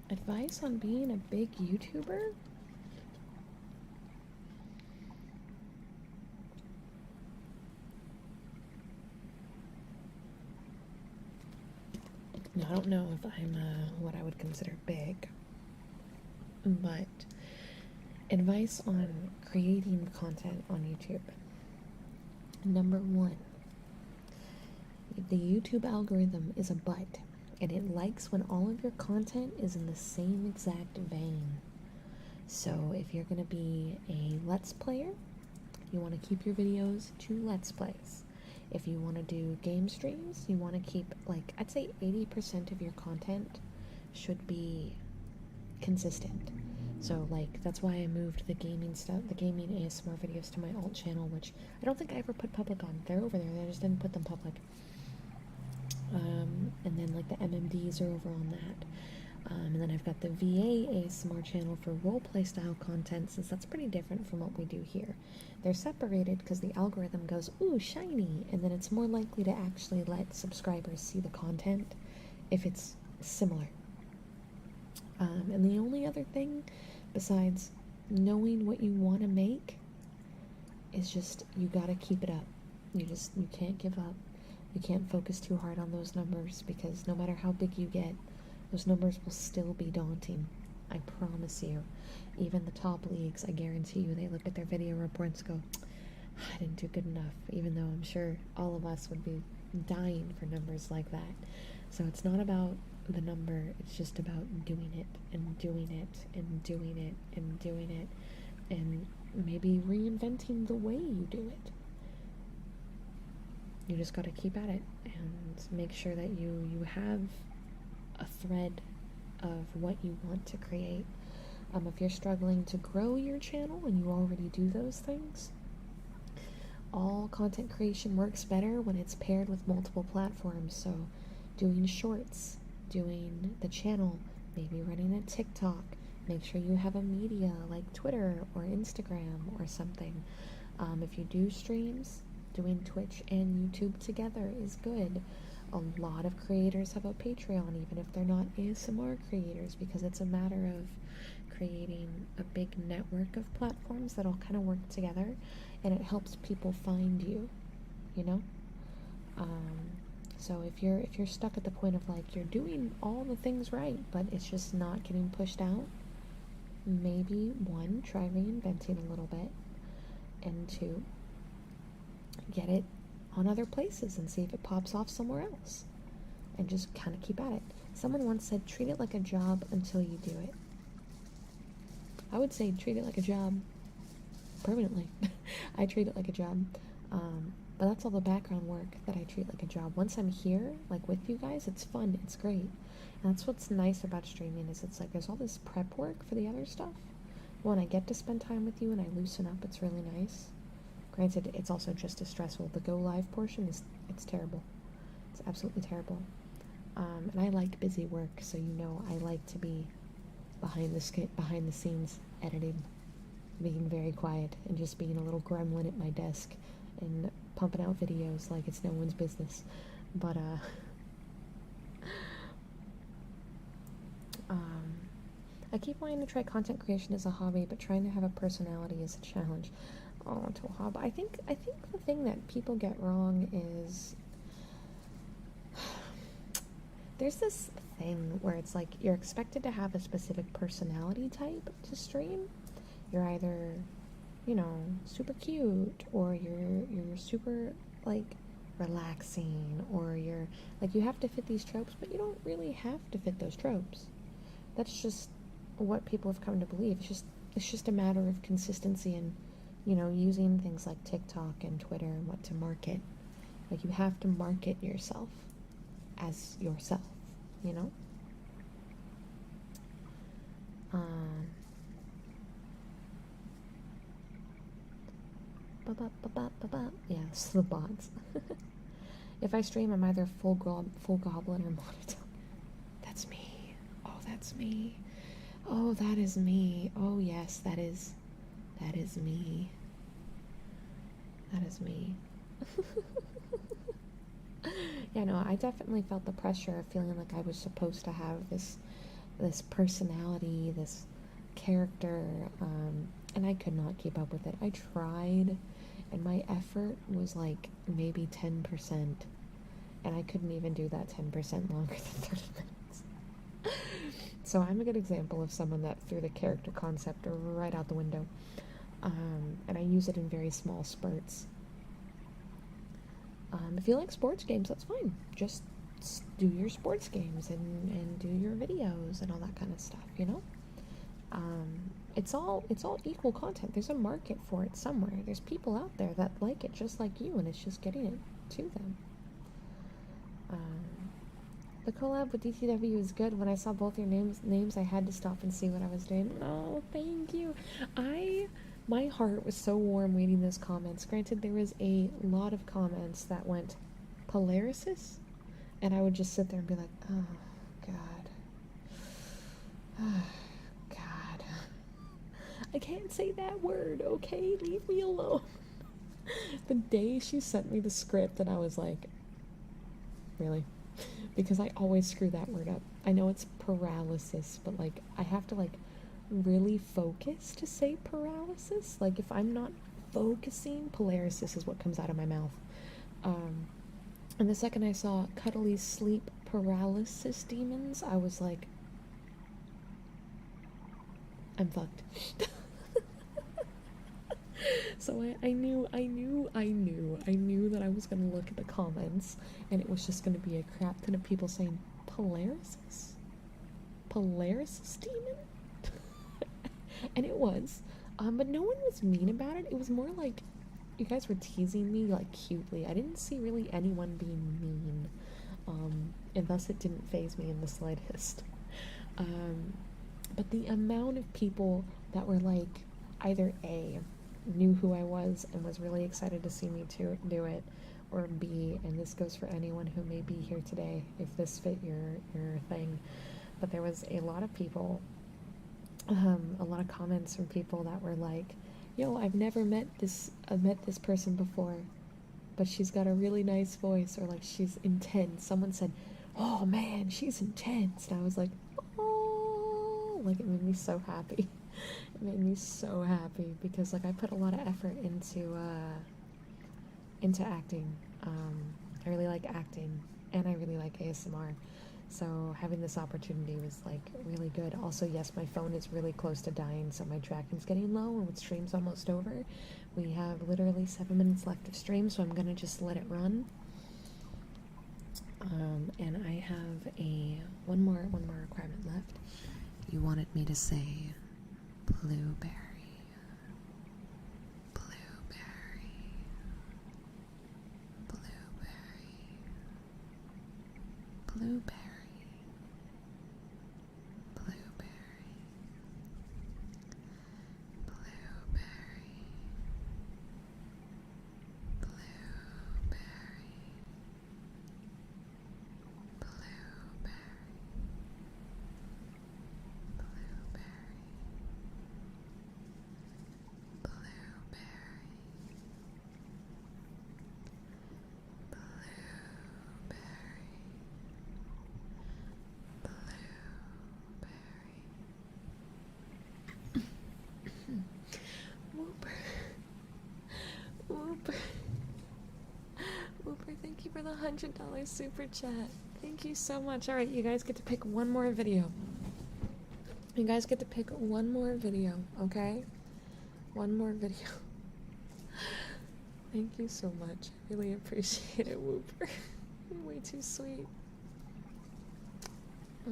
Advice on being a big YouTuber? Now, I don't know if I'm what I would consider big, but advice on creating content on YouTube. Number one, the YouTube algorithm is a butt, and it likes when all of your content is in the same exact vein. So if you're going to be a Let's Player, you want to keep your videos to Let's Plays. If you want to do game streams, you want to keep, like, I'd say 80% of your content should be consistent. So, like, that's why I moved the gaming stuff, the gaming ASMR videos to my alt channel, which I don't think I ever put public on. They're over there, I just didn't put them public. And then, like, the MMDs are over on that. And then I've got the VA ASMR channel for roleplay style content, since that's pretty different from what we do here. They're separated because the algorithm goes, ooh, shiny, and then it's more likely to actually let subscribers see the content if it's similar. And the only other thing besides knowing what you want to make is just, you gotta keep it up. You can't give up. You can't focus too hard on those numbers, because no matter how big you get, those numbers will still be daunting. I promise you. Even the top leagues, I guarantee you, they look at their video reports and go, I didn't do good enough, even though I'm sure all of us would be dying for numbers like that. So it's not about the number, it's just about doing it and doing it and doing it and doing it, and maybe reinventing the way you do it. You just gotta keep at it and make sure that you have a thread of what you want to create. If you're struggling to grow your channel and you already do those things, all content creation works better when it's paired with multiple platforms. So doing shorts, doing the channel, maybe running a TikTok. Make sure you have a media like Twitter or Instagram or something. If you do streams, doing Twitch and YouTube together is good. A lot of creators have a Patreon, even if they're not ASMR creators, because it's a matter of creating a big network of platforms that all kind of work together, and it helps people find you, you know? So if you're stuck at the point of like you're doing all the things right, but it's just not getting pushed out, maybe one, try reinventing a little bit, and two, get it on other places and see if it pops off somewhere else, and just kind of keep at it. Someone once said, treat it like a job until you do it. I would say treat it like a job permanently. I treat it like a job. But that's all the background work that I treat like a job. Once I'm here, like with you guys, it's fun, it's great. And that's what's nice about streaming, is it's like there's all this prep work for the other stuff. When I get to spend time with you and I loosen up, it's really nice. Granted, it's also just as stressful. The go live portion it's terrible. It's absolutely terrible. And I like busy work, so you know I like to be behind the scenes editing, being very quiet, and just being a little gremlin at my desk and pumping out videos like it's no one's business. But I keep wanting to try content creation as a hobby, but trying to have a personality is a challenge. Oh, to a hobby. I think the thing that people get wrong is there's this thing where it's like you're expected to have a specific personality type to stream. You're either, you know, super cute, or you're super like relaxing, or you're like, you have to fit these tropes, but you don't really have to fit those tropes. That's just what people have come to believe. It's just a matter of consistency and, you know, using things like TikTok and Twitter and what to market. Like, you have to market yourself as yourself, you know? Yeah, it's the bots. If I stream, I'm either full goblin or monotone. That's me. Oh, that's me. Oh, that is me. Oh, yes, that is me. That is me. Yeah, no, I definitely felt the pressure of feeling like I was supposed to have this personality, this character, and I could not keep up with it. I tried, and my effort was like maybe 10%, and I couldn't even do that 10% longer than 30 minutes. So I'm a good example of someone that threw the character concept right out the window, and I use it in very small spurts. If you like sports games, that's fine. Just do your sports games and do your videos and all that kind of stuff, you know? It's all equal content. There's a market for it somewhere. There's people out there that like it just like you, and it's just getting it to them. The collab with DTW is good. When I saw both your names, I had to stop and see what I was doing. Oh, thank you. My heart was so warm reading those comments. Granted, there was a lot of comments that went Polarisis, and I would just sit there and be like, oh, God. Oh, God. I can't say that word, okay? Leave me alone. The day she sent me the script, and I was like, really? Because I always screw that word up. I know it's paralysis, but, like, I have to, like, really focus to say paralysis. Like, if I'm not focusing, polarisis is what comes out of my mouth. And the second I saw Cuddly Sleep Paralysis Demons, I was like, I'm fucked. So I knew that I was gonna look at the comments, and it was just gonna be a crap ton of people saying Polarisis Demon. And it was, but no one was mean about it. It was more like you guys were teasing me, like, cutely. I didn't see really anyone being mean, and thus it didn't faze me in the slightest. But the amount of people that were like, either A, knew who I was and was really excited to see me to do it, or B, and this goes for anyone who may be here today if this fit your thing, but there was a lot of people, a lot of comments from people that were like, yo, I've never met this person before, but she's got a really nice voice, or like she's intense. Someone said, oh man, she's intense, and I was like, oh, like it made me so happy. It made me so happy because like I put a lot of effort into acting. I really like acting, and I really like ASMR. So having this opportunity was like really good. Also, yes, my phone is really close to dying, so my tracking's getting low, and with stream's almost over, we have literally 7 minutes left of stream, so I'm gonna just let it run. And I have one more requirement left. You wanted me to say blueberry. Blueberry. Whooper, thank you for the $100 super chat. Thank you so much. Alright, you guys get to pick one more video. You guys get to pick one more video, okay? One more video. Thank you so much. I really appreciate it, Whooper. You're way too sweet.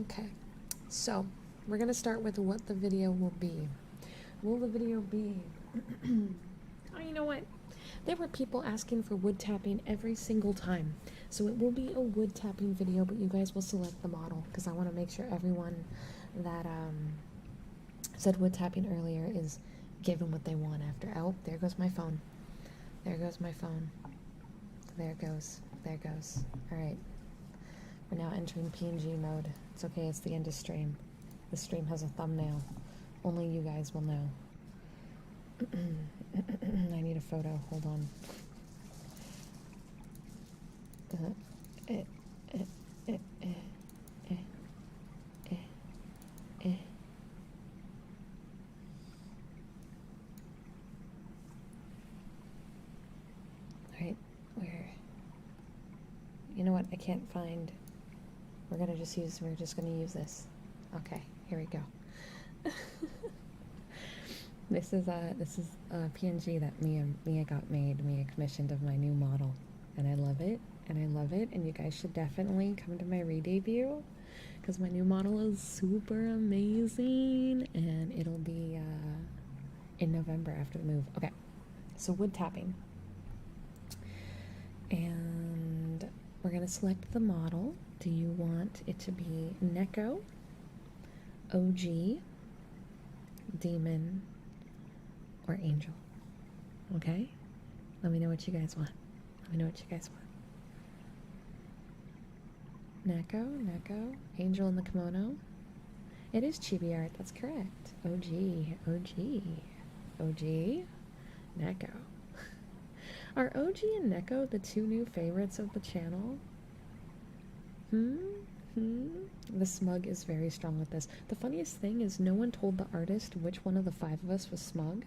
Okay, so we're gonna start with what the video will be. Will the video be? Oh, you know what? There were people asking for wood tapping every single time. So it will be a wood tapping video, but you guys will select the model because I want to make sure everyone that said wood tapping earlier is given what they want after. Oh, there goes my phone. There goes my phone. There it goes. There it goes. Alright. We're now entering PNG mode. It's okay, it's the end of stream. The stream has a thumbnail. Only you guys will know. I need a photo. Hold on. Alright, you know what? I can't find. We're just gonna use this. Okay, here we go. This is a PNG that Mia got made. Mia commissioned of my new model, and I love it, and you guys should definitely come to my re-debut because my new model is super amazing, and it'll be in November after the move. Okay, so wood tapping, and we're gonna select the model. Do you want it to be Neko, OG, Demon, or Angel? Okay? Let me know what you guys want. Neko, Angel in the kimono. It is chibi art, that's correct. OG, Neko. Are OG and Neko the two new favorites of the channel? The smug is very strong with this. The funniest thing is no one told the artist which one of the 5 of us was smug.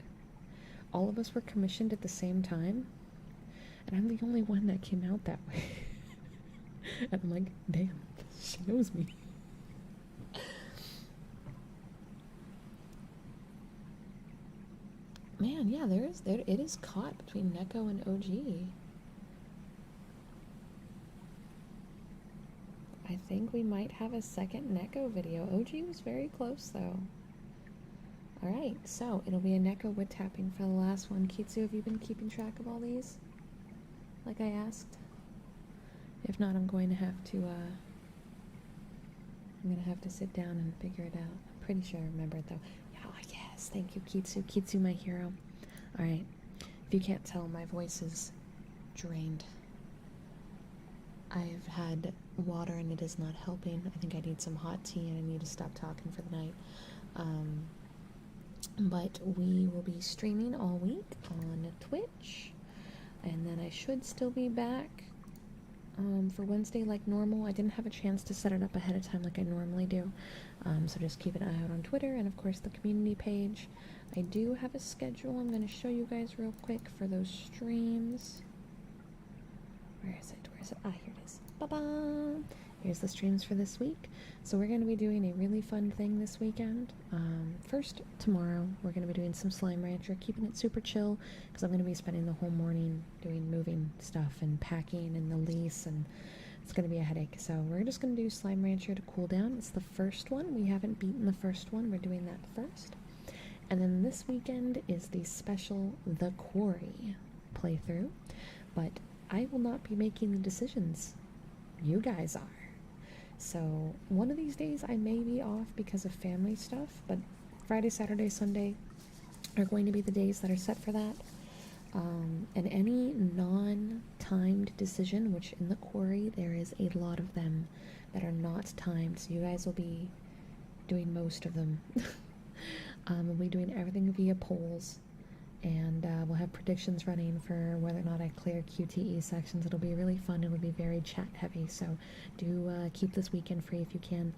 All of us were commissioned at the same time, and I'm the only one that came out that way. And I'm like, damn, she knows me. Man, yeah, it is caught between Neko and OG. I think we might have a second Neko video. OG was very close though. Alright, so it'll be a Neko wood tapping for the last one. Kitsu, have you been keeping track of all these? Like I asked? If not, I'm going to have to sit down and figure it out. I'm pretty sure I remember it though. Yeah, yes, thank you, Kitsu. Kitsu, my hero. Alright, if you can't tell, my voice is drained. I've had water and it is not helping. I think I need some hot tea and I need to stop talking for the night. But we will be streaming all week on Twitch, and then I should still be back for Wednesday like normal. I didn't have a chance to set it up ahead of time like I normally do, so just keep an eye out on Twitter and of course the community page. I do have a schedule I'm going to show you guys real quick for those streams. Where is it? Where is it? Ah, here it is. Ba-ba! Here's the streams for this week. So we're going to be doing a really fun thing this weekend. First, tomorrow, we're going to be doing some Slime Rancher, keeping it super chill, because I'm going to be spending the whole morning doing moving stuff and packing and the lease, and it's going to be a headache. So we're just going to do Slime Rancher to cool down. It's the first one. We haven't beaten the first one. We're doing that first. And then this weekend is the special The Quarry playthrough, but I will not be making the decisions. You guys are. So one of these days I may be off because of family stuff, but Friday, Saturday, Sunday are going to be the days that are set for that. And any non-timed decision, which in the quarry there is a lot of them that are not timed, so you guys will be doing most of them. We'll be doing everything via polls, and we'll have predictions running for whether or not I clear QTE sections. It'll be really fun. It'll be very chat heavy, so do keep this weekend free if you can.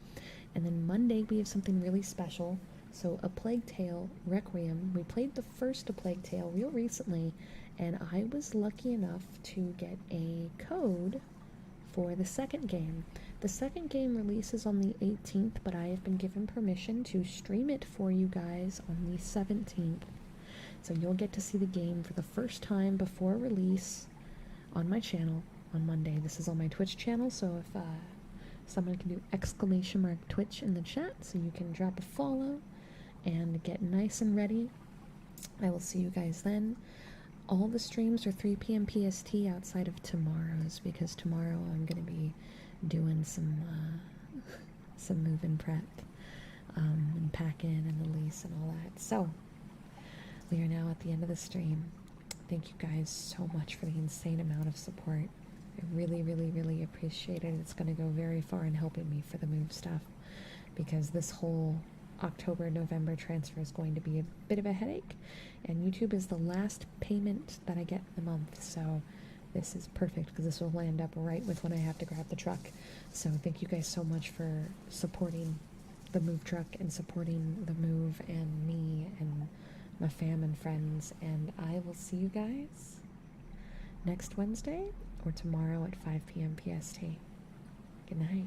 And then Monday we have something really special. So A Plague Tale Requiem. We played the first A Plague Tale real recently, and I was lucky enough to get a code for the second game. The second game releases on the 18th, but I have been given permission to stream it for you guys on the 17th. So you'll get to see the game for the first time before release on my channel on Monday. This is on my Twitch channel, so if someone can do !Twitch in the chat so you can drop a follow and get nice and ready, I will see you guys then. All the streams are 3 p.m. PST outside of tomorrow's, because tomorrow I'm going to be doing some move-in prep and packing and the lease and all that. So we are now at the end of the stream. Thank you guys so much for the insane amount of support. I really, really, really appreciate it. It's going to go very far in helping me for the move stuff, because this whole October-November transfer is going to be a bit of a headache, and YouTube is the last payment that I get in the month, so this is perfect because this will land up right with when I have to grab the truck. So thank you guys so much for supporting the move truck and supporting the move and me and my fam and friends, and I will see you guys next Wednesday or tomorrow at 5 p.m. PST. Good night.